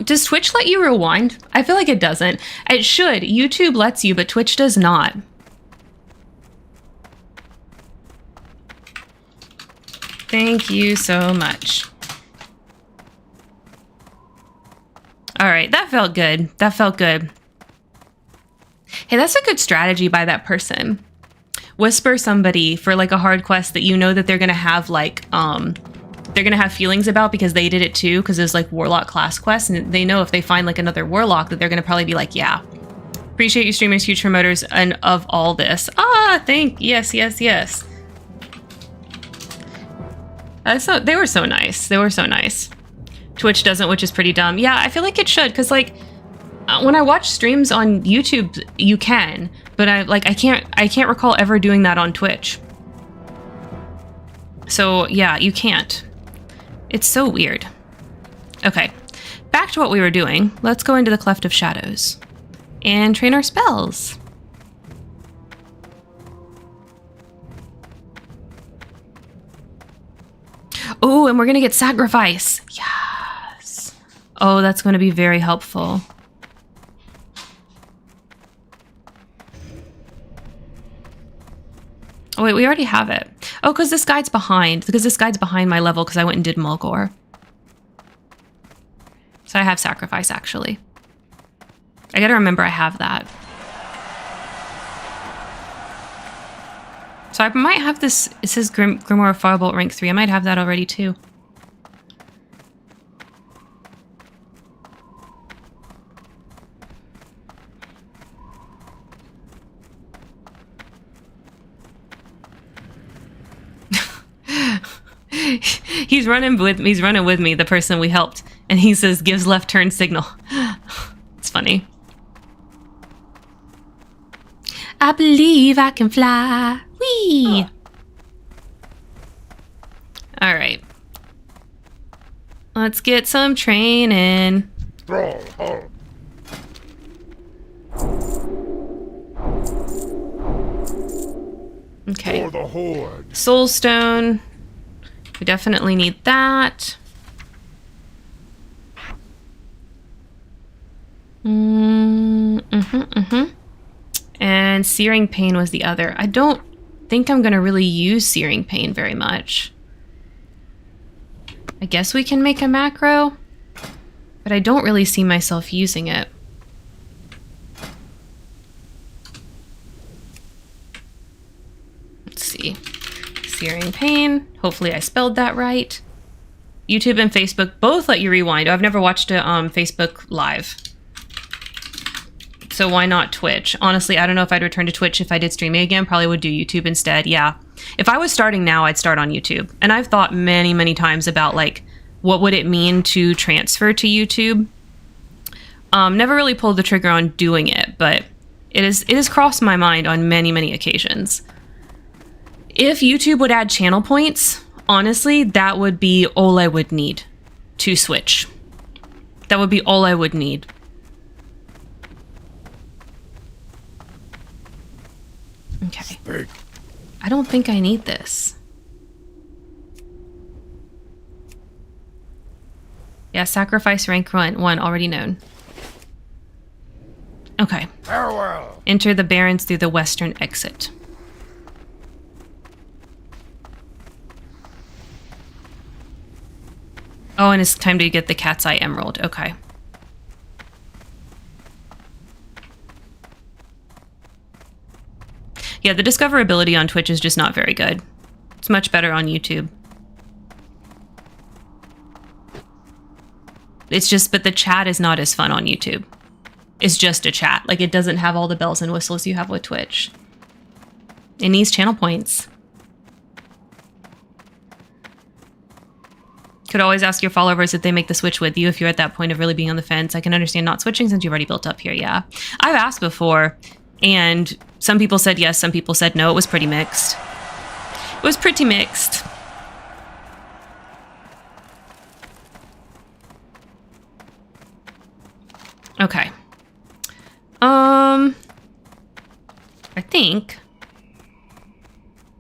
S1: Does Twitch let you rewind? I feel like it doesn't. It should. YouTube lets you, but Twitch does not. Thank you so much. All right, that felt good. That felt good. Hey, that's a good strategy by that person. Whisper somebody for like a hard quest that you know that they're gonna have like they're gonna have feelings about because they did it too, because it's like warlock class quest, and they know if they find like another warlock that they're gonna probably be like, yeah. Appreciate you streamers, huge promoters and of all this. Yes. So they were so nice. They were so nice. Twitch doesn't, which is pretty dumb. Yeah, I feel like it should, because like when I watch streams on YouTube, you can, but I can't recall ever doing that on Twitch. So yeah, you can't. It's so weird. Okay, back to what we were doing. Let's go into the Cleft of Shadows and train our spells. Oh, and we're gonna get sacrifice. Yes. Oh, that's gonna be very helpful. Oh wait, we already have it. Oh, because this guide's behind. Because this guide's behind my level because I went and did Mulgore. So I have sacrifice, actually. I gotta remember I have that. So I might have this. It says Grimoire Firebolt rank 3. I might have that already too. He's running with me, the person we helped, and he says gives left turn signal. It's funny. I believe I can fly. Whee! All right. Let's get some training.
S5: Thrall hard.
S1: Okay.
S5: For the horde.
S1: Soulstone. We definitely need that. And Searing Pain was the other. I don't think I'm going to really use Searing Pain very much. I guess we can make a macro, but I don't really see myself using it. Let's see. Searing Pain. Hopefully I spelled that right. YouTube and Facebook both let you rewind. I've never watched a Facebook Live. So why not Twitch? Honestly, I don't know if I'd return to Twitch if I did streaming again. Probably would do YouTube instead. Yeah. If I was starting now, I'd start on YouTube. And I've thought many, many times about like, what would it mean to transfer to YouTube? Never really pulled the trigger on doing it, but it has crossed my mind on many, many occasions. If YouTube would add channel points, honestly, that would be all I would need to switch. That would be all I would need. Okay.
S5: Big.
S1: I don't think I need this. Yeah, sacrifice rank 1 already known. Okay.
S5: Farewell.
S1: Enter the Barrens through the western exit. Oh, and it's time to get the Cat's Eye Emerald. Okay. Yeah, the discoverability on Twitch is just not very good. It's much better on YouTube. It's just, but the chat is not as fun on YouTube. It's just a chat. Like, it doesn't have all the bells and whistles you have with Twitch. It needs channel points. Could always ask your followers if they make the switch with you if you're at that point of really being on the fence. I can understand not switching since you've already built up here, yeah. I've asked before, and some people said yes, some people said no. It was pretty mixed. It was pretty mixed. Okay. I think.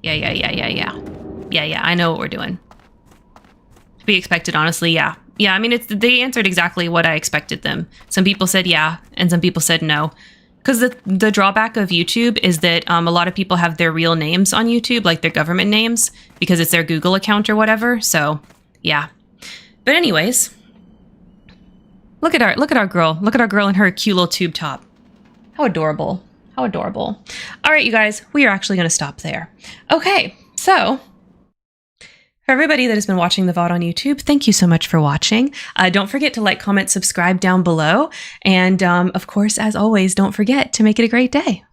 S1: Yeah, I know what we're doing. To be expected, honestly, yeah. Yeah, I mean, they answered exactly what I expected them. Some people said yeah, and some people said no. Because the drawback of YouTube is that a lot of people have their real names on YouTube, like their government names, because it's their Google account or whatever. So, yeah. But anyways, look at our girl. Look at our girl in her cute little tube top. How adorable. How adorable. All right, you guys, we are actually going to stop there. Okay, so for everybody that has been watching the VOD on YouTube, thank you so much for watching. Don't forget to like, comment, subscribe down below. And of course, as always, don't forget to make it a great day.